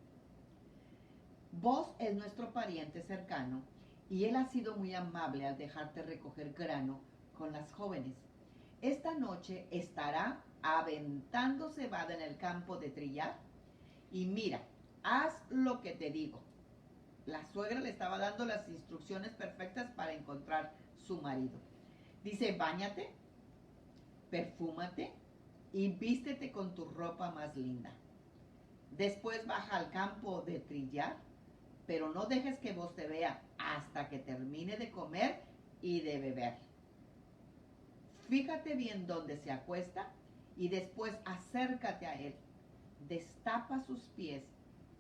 Speaker 2: Vos es nuestro pariente cercano y él ha sido muy amable al dejarte recoger grano con las jóvenes. Esta noche estará aventando cebada en el campo de trillar y mira, haz lo que te digo. La suegra le estaba dando las instrucciones perfectas para encontrar su marido. Dice, báñate, perfúmate y vístete con tu ropa más linda. Después baja al campo de trillar, pero no dejes que vos te vea hasta que termine de comer y de beber. Fíjate bien dónde se acuesta y después acércate a él. Destapa sus pies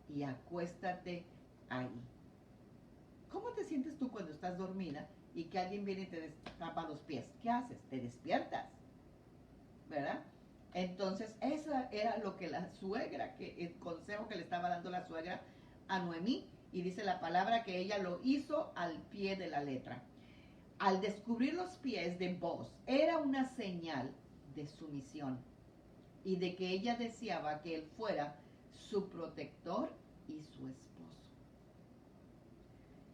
Speaker 2: y acuéstate ahí. ¿Cómo te sientes tú cuando estás dormida y que alguien viene y te destapa los pies? ¿Qué haces? Te despiertas, ¿verdad? Entonces, eso era lo que la suegra, el consejo que le estaba dando la suegra a Noemí, y dice la palabra que ella lo hizo al pie de la letra. Al descubrir los pies de Boaz, era una señal de sumisión y de que ella deseaba que él fuera su protector y su esposo.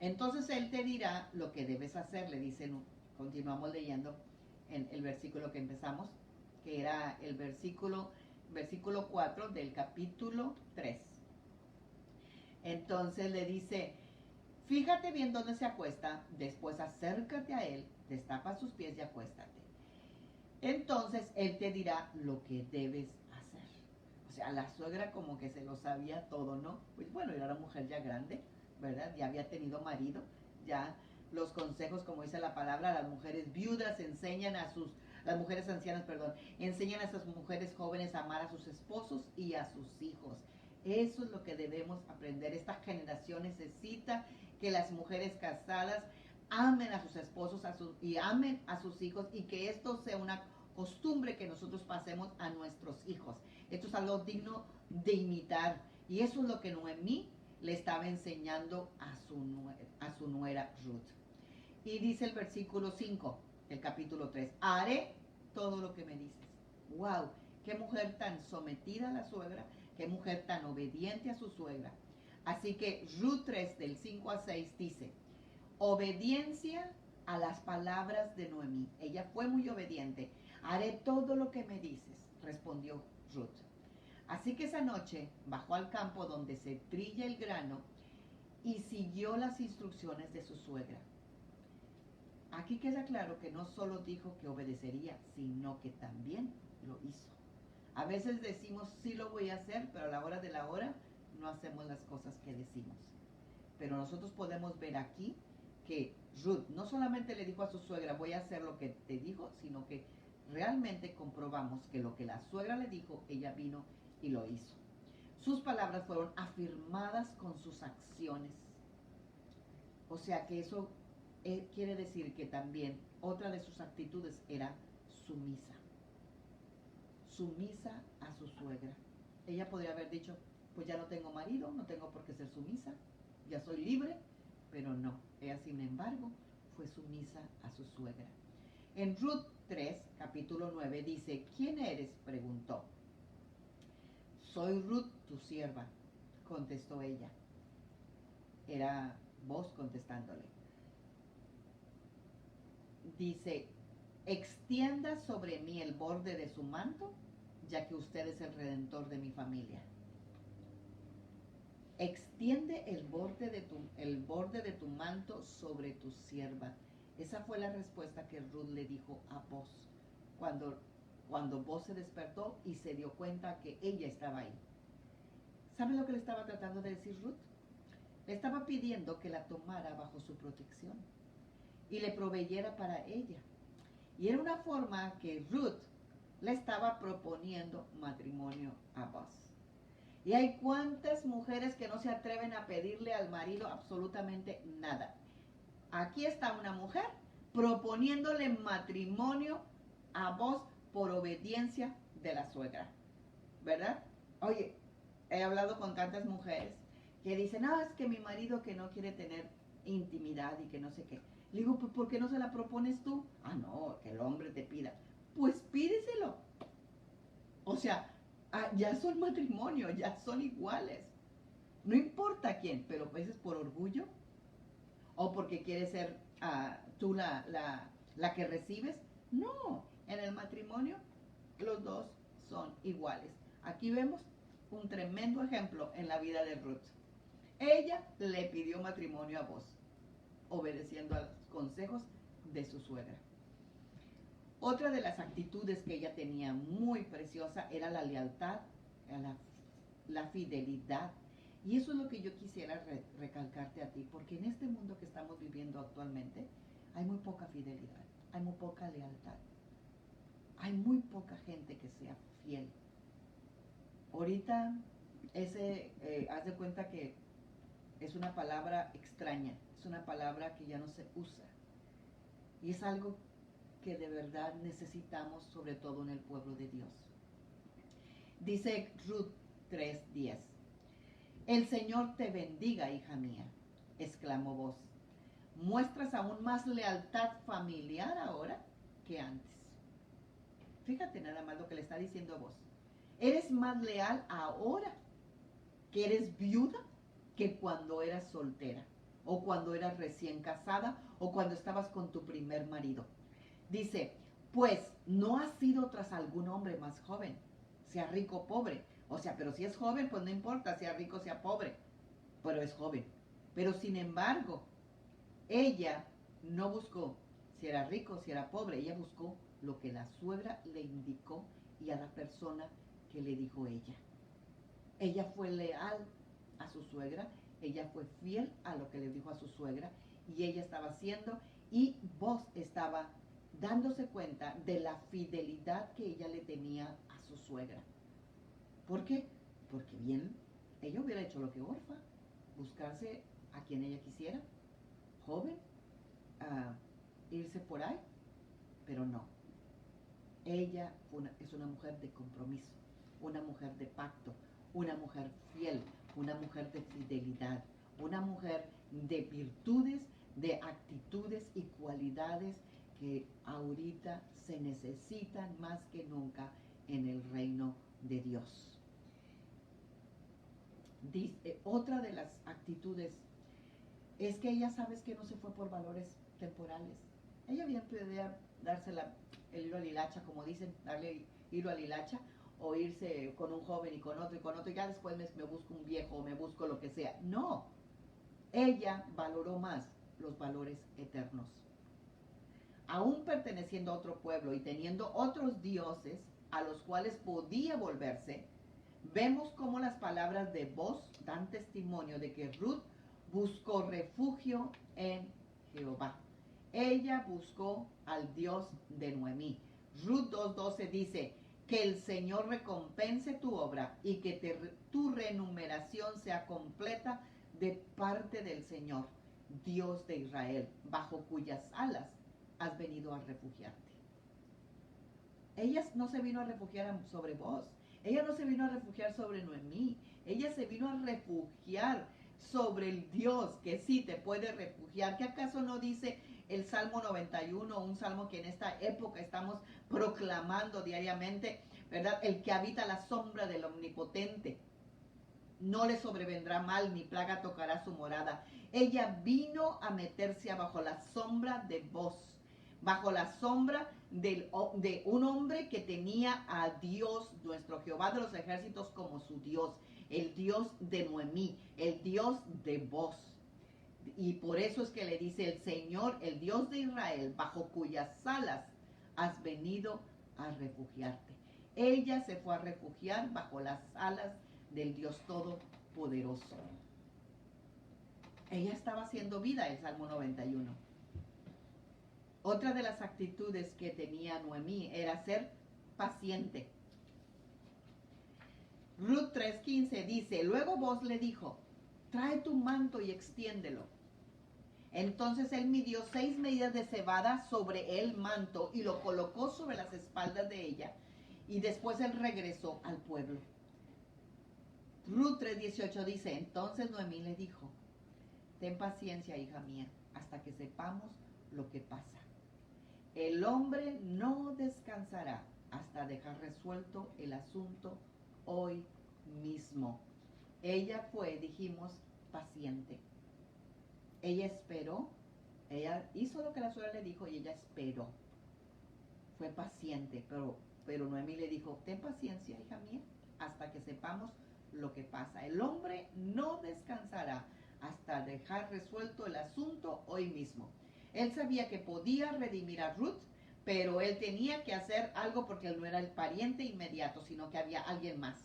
Speaker 2: Entonces él te dirá lo que debes hacer, le dicen, continuamos leyendo en el versículo que empezamos, que era el versículo 4 del capítulo 3. Entonces le dice, fíjate bien dónde se acuesta, después acércate a él, destapa sus pies y acuéstate. Entonces él te dirá lo que debes hacer. O sea, la suegra como que se lo sabía todo, ¿no? Pues bueno, era una mujer ya grande, ¿verdad? Ya había tenido marido, ya los consejos, como dice la palabra, las mujeres viudas enseñan a sus, las mujeres ancianas, perdón, enseñan a esas mujeres jóvenes a amar a sus esposos y a sus hijos. Eso es lo que debemos aprender. Esta generación necesita que las mujeres casadas amen a sus esposos y amen a sus hijos, y que esto sea una costumbre que nosotros pasemos a nuestros hijos. Esto es algo digno de imitar, y eso es lo que Noemí le estaba enseñando a su nuera Ruth. Y dice el versículo 5 del capítulo 3, haré todo lo que me dices. ¡Wow! ¡Qué mujer tan sometida a la suegra! ¡Qué mujer tan obediente a su suegra! Así que Ruth 3 del 5 a 6 dice, obediencia a las palabras de Noemí. Ella fue muy obediente. Haré todo lo que me dices, respondió Ruth. Así que esa noche bajó al campo donde se trilla el grano y siguió las instrucciones de su suegra. Aquí queda claro que no solo dijo que obedecería, sino que también lo hizo. A veces decimos, sí lo voy a hacer, pero a la hora de la hora no hacemos las cosas que decimos. Pero nosotros podemos ver aquí que Ruth no solamente le dijo a su suegra, voy a hacer lo que te dijo, sino que realmente comprobamos que lo que la suegra le dijo, ella vino y lo hizo. Sus palabras fueron afirmadas con sus acciones. O sea que eso quiere decir que también otra de sus actitudes era sumisa. Sumisa a su suegra. Ella podría haber dicho, pues ya no tengo marido, no tengo por qué ser sumisa, ya soy libre, pero no. Ella, sin embargo, fue sumisa a su suegra. En Ruth 3, capítulo 9, dice, ¿quién eres?, preguntó. Soy Ruth, tu sierva, contestó ella. Era Boaz contestándole. Dice, extienda sobre mí el borde de su manto, ya que usted es el redentor de mi familia. Extiende el borde de tu manto sobre tu sierva. Esa fue la respuesta que Ruth le dijo a Boaz cuando Boaz se despertó y se dio cuenta que ella estaba ahí. ¿Sabe lo que le estaba tratando de decir Ruth? Le estaba pidiendo que la tomara bajo su protección y le proveyera para ella. Y era una forma que Ruth le estaba proponiendo matrimonio a Boaz. Y hay cuántas mujeres que no se atreven a pedirle al marido absolutamente nada. Aquí está una mujer proponiéndole matrimonio a Boaz por obediencia de la suegra, ¿verdad? Oye, he hablado con tantas mujeres que dicen, es que mi marido que no quiere tener intimidad y que no sé qué. Le digo, pues ¿por qué no se la propones tú? No, que el hombre te pida. Pues pídeselo. O sea, ya son matrimonio, ya son iguales. No importa quién, pero a veces por orgullo o porque quieres ser tú la que recibes. No, en el matrimonio los dos son iguales. Aquí vemos un tremendo ejemplo en la vida de Ruth. Ella le pidió matrimonio a Boaz, obedeciendo a los consejos de su suegra. Otra de las actitudes que ella tenía muy preciosa era la lealtad, la fidelidad. Y eso es lo que yo quisiera recalcarte a ti, porque en este mundo que estamos viviendo actualmente hay muy poca fidelidad, hay muy poca lealtad, hay muy poca gente que sea fiel. Ahorita haz de cuenta que es una palabra extraña, es una palabra que ya no se usa. Y es algo que de verdad necesitamos, sobre todo en el pueblo de Dios. Dice Ruth 3:10. El Señor te bendiga, hija mía, exclamó Boaz. Muestras aún más lealtad familiar ahora que antes. Fíjate nada más lo que le está diciendo Boaz. Eres más leal ahora que eres viuda que cuando eras soltera, o cuando eras recién casada, o cuando estabas con tu primer marido. Dice, pues no has ido tras algún hombre más joven, sea rico o pobre. O sea, pero si es joven, pues no importa, sea rico o sea pobre, pero es joven. Pero sin embargo, ella no buscó si era rico o si era pobre, ella buscó lo que la suegra le indicó y a la persona que le dijo ella. Ella fue leal a su suegra, ella fue fiel a lo que le dijo a su suegra y ella estaba haciendo, y Boaz estaba dándose cuenta de la fidelidad que ella le tenía a su suegra. ¿Por qué? Porque bien, ella hubiera hecho lo que Orfa, buscarse a quien ella quisiera, joven, irse por ahí, pero no. Ella es una mujer de compromiso, una mujer de pacto, una mujer fiel, una mujer de fidelidad, una mujer de virtudes, de actitudes y cualidades que ahorita se necesitan más que nunca en el reino de Dios. Otra de las actitudes es que ella, sabes que no se fue por valores temporales. Ella bien podía dársela el hilo a la hilacha, como dicen, darle hilo a la hilacha, o irse con un joven y con otro, y ya después me busco un viejo o me busco lo que sea. No, ella valoró más los valores eternos. Aún perteneciendo a otro pueblo y teniendo otros dioses a los cuales podía volverse, vemos cómo las palabras de Boaz dan testimonio de que Ruth buscó refugio en Jehová. Ella buscó al Dios de Noemí. Ruth 2:12 dice, que el Señor recompense tu obra y que tu remuneración sea completa de parte del Señor, Dios de Israel, bajo cuyas alas has venido a refugiarte. Ella no se vino a refugiar sobre vos. Ella no se vino a refugiar sobre Noemí. Ella se vino a refugiar sobre el Dios que sí te puede refugiar. ¿Qué acaso no dice el Salmo 91, un salmo que en esta época estamos proclamando diariamente, ¿verdad? El que habita la sombra del Omnipotente, no le sobrevendrá mal, ni plaga tocará su morada. Ella vino a meterse bajo la sombra de Boaz, bajo la sombra de un hombre que tenía a Dios, nuestro Jehová de los ejércitos, como su Dios, el Dios de Noemí, el Dios de Boaz. Y por eso es que le dice el Señor, el Dios de Israel, bajo cuyas alas has venido a refugiarte. Ella se fue a refugiar bajo las alas del Dios Todopoderoso. Ella estaba haciendo vida, el Salmo 91. Otra de las actitudes que tenía Noemí era ser paciente. Ruth 3:15 dice, luego Boaz le dijo, trae tu manto y extiéndelo. Entonces él midió 6 medidas de cebada sobre el manto y lo colocó sobre las espaldas de ella y después él regresó al pueblo. Ruth 3:18 dice, entonces Noemí le dijo, ten paciencia, hija mía, hasta que sepamos lo que pasa. El hombre no descansará hasta dejar resuelto el asunto hoy mismo. Ella fue, dijimos, paciente. Ella esperó, ella hizo lo que la suegra le dijo y ella esperó. Fue paciente, pero Noemí le dijo, ten paciencia, hija mía, hasta que sepamos lo que pasa. El hombre no descansará hasta dejar resuelto el asunto hoy mismo. Él sabía que podía redimir a Ruth, pero él tenía que hacer algo porque él no era el pariente inmediato, sino que había alguien más.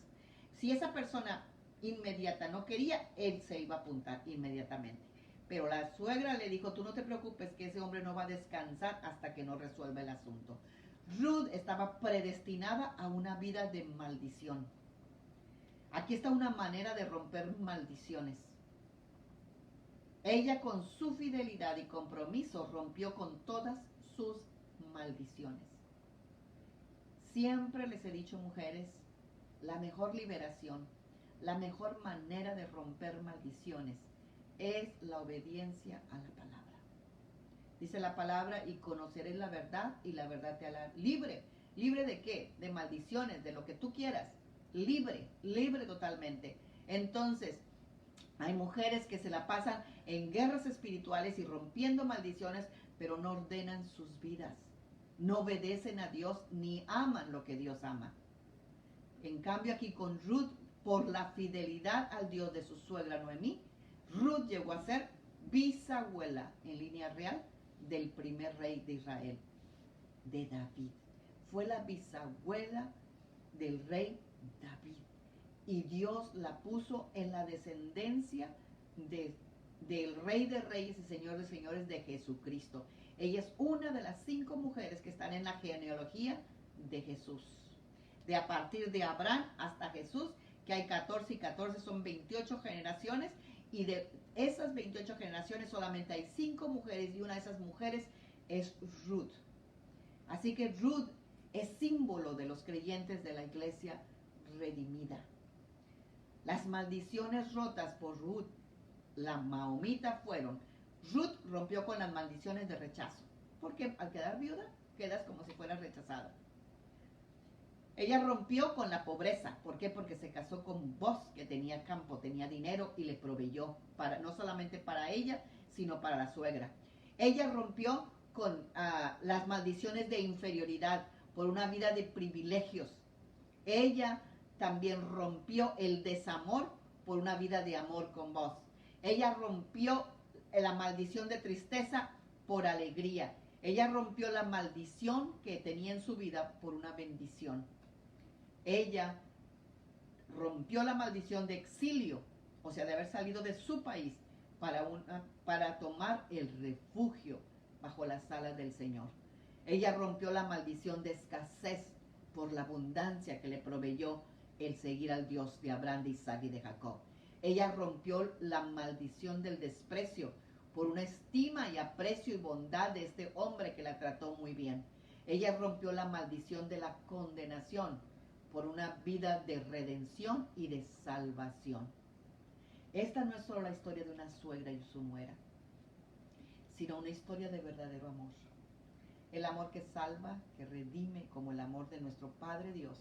Speaker 2: Si esa persona inmediata no quería, él se iba a apuntar inmediatamente. Pero la suegra le dijo, tú no te preocupes que ese hombre no va a descansar hasta que no resuelva el asunto. Ruth estaba predestinada a una vida de maldición. Aquí está una manera de romper maldiciones. Ella con su fidelidad y compromiso rompió con todas sus maldiciones. Siempre les he dicho, mujeres, la mejor liberación, la mejor manera de romper maldiciones es la obediencia a la palabra. Dice la palabra, y conoceréis la verdad, y la verdad te hará libre. ¿Libre de qué? De maldiciones, de lo que tú quieras. Libre, libre totalmente. Entonces, hay mujeres que se la pasan en guerras espirituales y rompiendo maldiciones, pero no ordenan sus vidas. No obedecen a Dios ni aman lo que Dios ama. En cambio, aquí con Ruth, por la fidelidad al Dios de su suegra Noemí, Ruth llegó a ser bisabuela en línea real del primer rey de Israel, de David. Fue la bisabuela del rey David. Y Dios la puso en la descendencia del rey de reyes y señor de señores, de Jesucristo. Ella es una de las 5 mujeres que están en la genealogía de Jesús. De a partir de Abraham hasta Jesús, que hay 14 y 14, son 28 generaciones. Y de esas 28 generaciones solamente hay 5 mujeres y una de esas mujeres es Ruth. Así que Ruth es símbolo de los creyentes de la iglesia redimida. Las maldiciones rotas por Ruth, la maomita, fueron: Ruth rompió con las maldiciones de rechazo, porque al quedar viuda quedas como si fueras rechazada. Ella rompió con la pobreza. ¿Por qué? Porque se casó con Boaz, que tenía campo, tenía dinero y le proveyó, no solamente para ella, sino para la suegra. Ella rompió con las maldiciones de inferioridad por una vida de privilegios. Ella también rompió el desamor por una vida de amor con Boaz. Ella rompió la maldición de tristeza por alegría. Ella rompió la maldición que tenía en su vida por una bendición. Ella rompió la maldición de exilio, o sea, de haber salido de su país para tomar el refugio bajo las alas del Señor. Ella rompió la maldición de escasez por la abundancia que le proveyó el seguir al Dios de Abraham, de Isaac y de Jacob. Ella rompió la maldición del desprecio por una estima y aprecio y bondad de este hombre que la trató muy bien. Ella rompió la maldición de la condenación por una vida de redención y de salvación. Esta no es solo la historia de una suegra y su nuera, sino una historia de verdadero amor. El amor que salva, que redime, como el amor de nuestro Padre Dios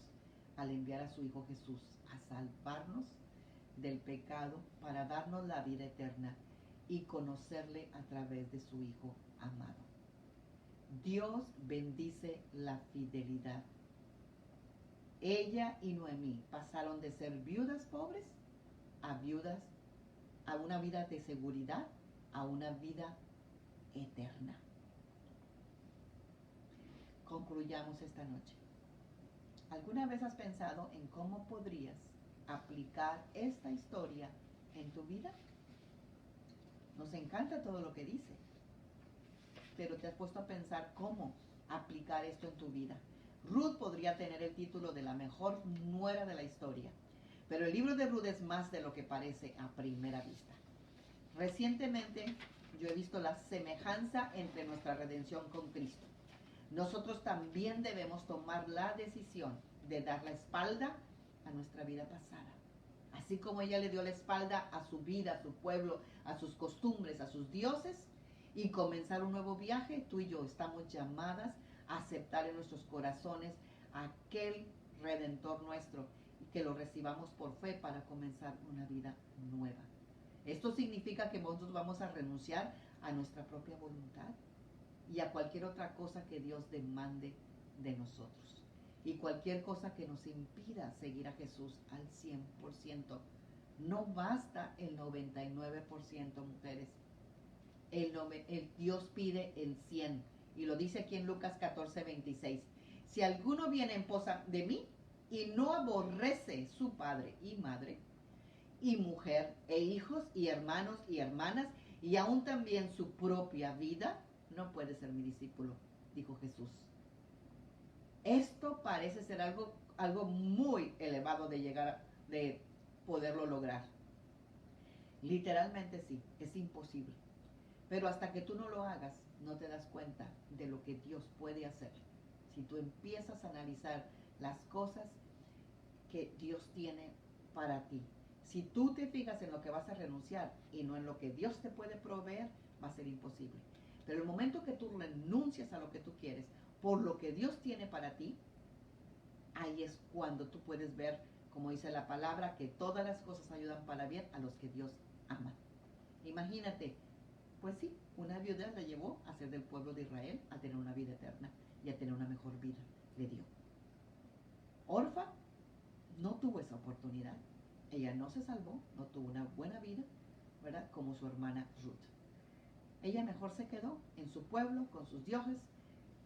Speaker 2: al enviar a su Hijo Jesús a salvarnos del pecado para darnos la vida eterna y conocerle a través de su Hijo amado. Dios bendice la fidelidad. Ella y Noemí pasaron de ser viudas pobres a una vida de seguridad, a una vida eterna. Concluyamos esta noche. ¿Alguna vez has pensado en cómo podrías aplicar esta historia en tu vida? Nos encanta todo lo que dice, pero te has puesto a pensar cómo aplicar esto en tu vida. Ruth podría tener el título de la mejor nuera de la historia, pero el libro de Ruth es más de lo que parece a primera vista. Recientemente yo he visto la semejanza entre nuestra redención con Cristo. Nosotros también debemos tomar la decisión de dar la espalda a nuestra vida pasada. Así como ella le dio la espalda a su vida, a su pueblo, a sus costumbres, a sus dioses, y comenzar un nuevo viaje, tú y yo estamos llamadas a aceptar en nuestros corazones a aquel Redentor nuestro y que lo recibamos por fe para comenzar una vida nueva. Esto significa que nosotros vamos a renunciar a nuestra propia voluntad y a cualquier otra cosa que Dios demande de nosotros. Y cualquier cosa que nos impida seguir a Jesús al 100%. No basta el 99%, mujeres. Dios pide el 100%. Y lo dice aquí en Lucas 14:26. Si alguno viene en pos de mí y no aborrece su padre y madre, y mujer, e hijos, y hermanos, y hermanas, y aún también su propia vida, no puede ser mi discípulo, dijo Jesús. Esto parece ser algo muy elevado de poderlo lograr. Literalmente sí, es imposible. Pero hasta que tú no lo hagas, no te das cuenta de lo que Dios puede hacer. Si tú empiezas a analizar las cosas que Dios tiene para ti. Si tú te fijas en lo que vas a renunciar y no en lo que Dios te puede proveer, va a ser imposible. Pero el momento que tú renuncias a lo que tú quieres por lo que Dios tiene para ti, ahí es cuando tú puedes ver, como dice la palabra, que todas las cosas ayudan para bien a los que Dios ama. Imagínate, pues sí, una viuda la llevó a ser del pueblo de Israel, a tener una vida eterna y a tener una mejor vida, le dio. Orfa no tuvo esa oportunidad. Ella no se salvó, no tuvo una buena vida, ¿verdad? Como su hermana Ruth. Ella mejor se quedó en su pueblo, con sus dioses,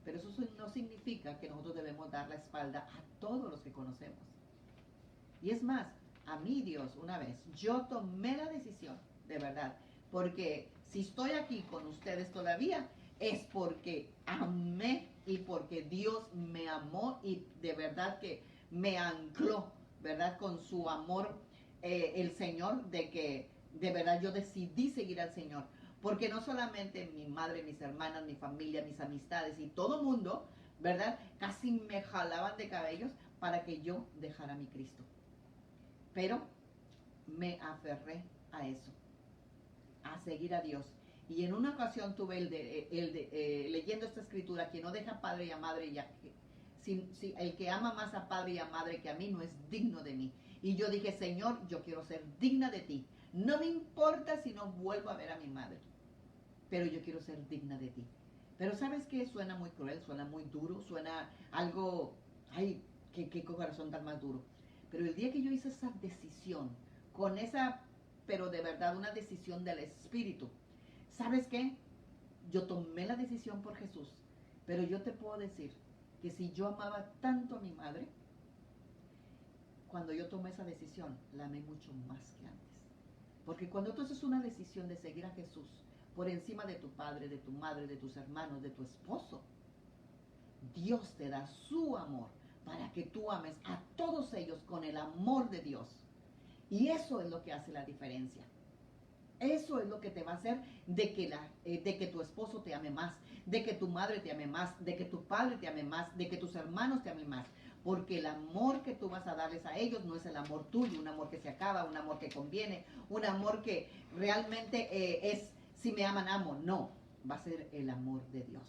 Speaker 2: pero eso no significa que nosotros debemos dar la espalda a todos los que conocemos. Y es más, a mí Dios, una vez, yo tomé la decisión, de verdad, porque si estoy aquí con ustedes todavía, es porque amé y porque Dios me amó y de verdad que me ancló, ¿verdad? Con su amor, el Señor, de que de verdad yo decidí seguir al Señor. Porque no solamente mi madre, mis hermanas, mi familia, mis amistades y todo mundo, ¿verdad? Casi me jalaban de cabellos para que yo dejara a mi Cristo. Pero me aferré a eso, a seguir a Dios. Y en una ocasión tuve leyendo esta escritura, quien no deja padre y a madre, el que ama más a padre y a madre que a mí no es digno de mí. Y yo dije, Señor, yo quiero ser digna de ti. No me importa si no vuelvo a ver a mi madre, pero yo quiero ser digna de ti. Pero ¿sabes qué? Suena muy cruel, suena muy duro, suena algo, ay, qué corazón tan más duro. Pero el día que yo hice esa decisión, con esa, pero de verdad una decisión del Espíritu, ¿sabes qué? Yo tomé la decisión por Jesús, pero yo te puedo decir que si yo amaba tanto a mi madre, cuando yo tomé esa decisión, la amé mucho más que antes. Porque cuando tú haces una decisión de seguir a Jesús por encima de tu padre, de tu madre, de tus hermanos, de tu esposo, Dios te da su amor para que tú ames a todos ellos con el amor de Dios. Y eso es lo que hace la diferencia. Eso es lo que te va a hacer de que tu esposo te ame más, de que tu madre te ame más, de que tu padre te ame más, de que tus hermanos te amen más. Porque el amor que tú vas a darles a ellos no es el amor tuyo, un amor que se acaba, un amor que conviene, un amor que realmente es, si me aman, amo. No, va a ser el amor de Dios.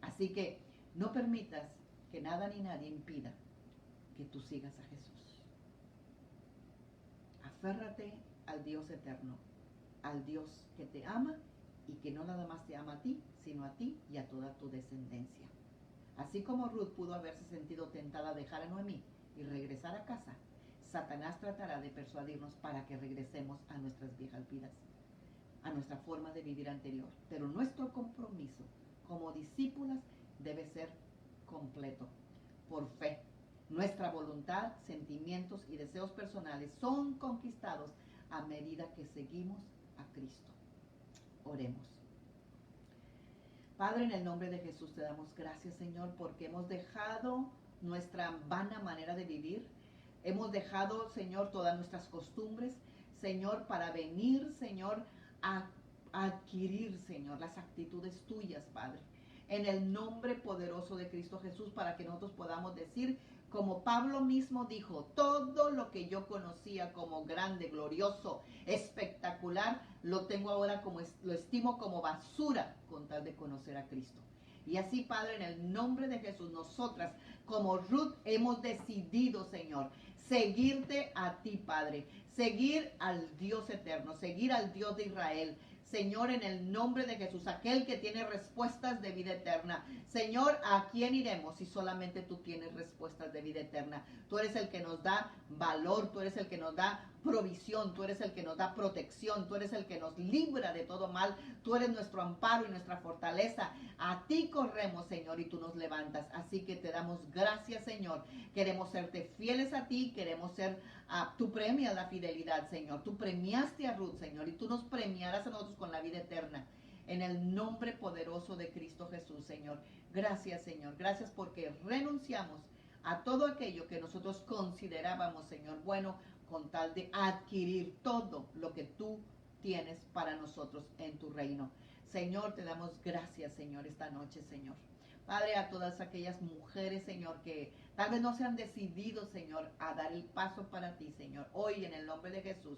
Speaker 2: Así que no permitas que nada ni nadie impida que tú sigas a Jesús. Aférrate al Dios eterno, al Dios que te ama y que no nada más te ama a ti, sino a ti y a toda tu descendencia. Así como Ruth pudo haberse sentido tentada a dejar a Noemí y regresar a casa, Satanás tratará de persuadirnos para que regresemos a nuestras viejas vidas, a nuestra forma de vivir anterior. Pero nuestro compromiso como discípulas debe ser completo, por fe. Nuestra voluntad, sentimientos y deseos personales son conquistados a medida que seguimos a Cristo. Oremos. Padre, en el nombre de Jesús te damos gracias, Señor, porque hemos dejado nuestra vana manera de vivir. Hemos dejado, Señor, todas nuestras costumbres, Señor, para venir, Señor, a adquirir, Señor, las actitudes tuyas, Padre. En el nombre poderoso de Cristo Jesús, para que nosotros podamos decir como Pablo mismo dijo, todo lo que yo conocía como grande, glorioso, espectacular, lo tengo ahora lo estimo como basura con tal de conocer a Cristo. Y así, Padre, en el nombre de Jesús, nosotras como Ruth hemos decidido, Señor, seguirte a ti, Padre, seguir al Dios eterno, seguir al Dios de Israel. Señor, en el nombre de Jesús, aquel que tiene respuestas de vida eterna. Señor, ¿a quién iremos si solamente tú tienes respuestas de vida eterna? Tú eres el que nos da valor, tú eres el que nos da provisión, tú eres el que nos da protección, tú eres el que nos libra de todo mal, tú eres nuestro amparo y nuestra fortaleza. A ti corremos, Señor, y tú nos levantas. Así que te damos gracias, Señor. Queremos serte fieles a ti, queremos ser, tú premias la fidelidad, Señor. Tú premiaste a Ruth, Señor, y tú nos premiarás a nosotros con la vida eterna. En el nombre poderoso de Cristo Jesús, Señor. Gracias, Señor. Gracias porque renunciamos a todo aquello que nosotros considerábamos, Señor, bueno, con tal de adquirir todo lo que tú tienes para nosotros en tu reino. Señor, te damos gracias, Señor, esta noche, Señor. Padre, a todas aquellas mujeres, Señor, que tal vez no se han decidido, Señor, a dar el paso para ti, Señor. Hoy, en el nombre de Jesús,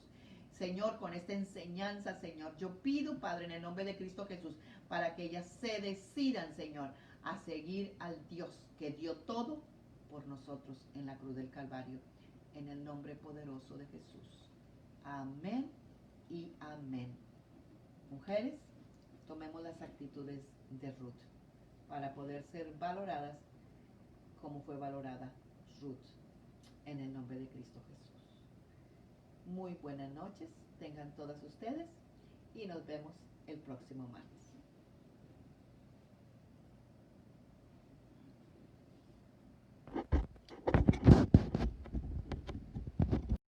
Speaker 2: Señor, con esta enseñanza, Señor, yo pido, Padre, en el nombre de Cristo Jesús, para que ellas se decidan, Señor, a seguir al Dios que dio todo por nosotros en la cruz del Calvario, en el nombre poderoso de Jesús. Amén y amén. Mujeres, tomemos las actitudes de Ruth para poder ser valoradas como fue valorada Ruth, en el nombre de Cristo Jesús. Muy buenas noches tengan todas ustedes y nos vemos el próximo martes.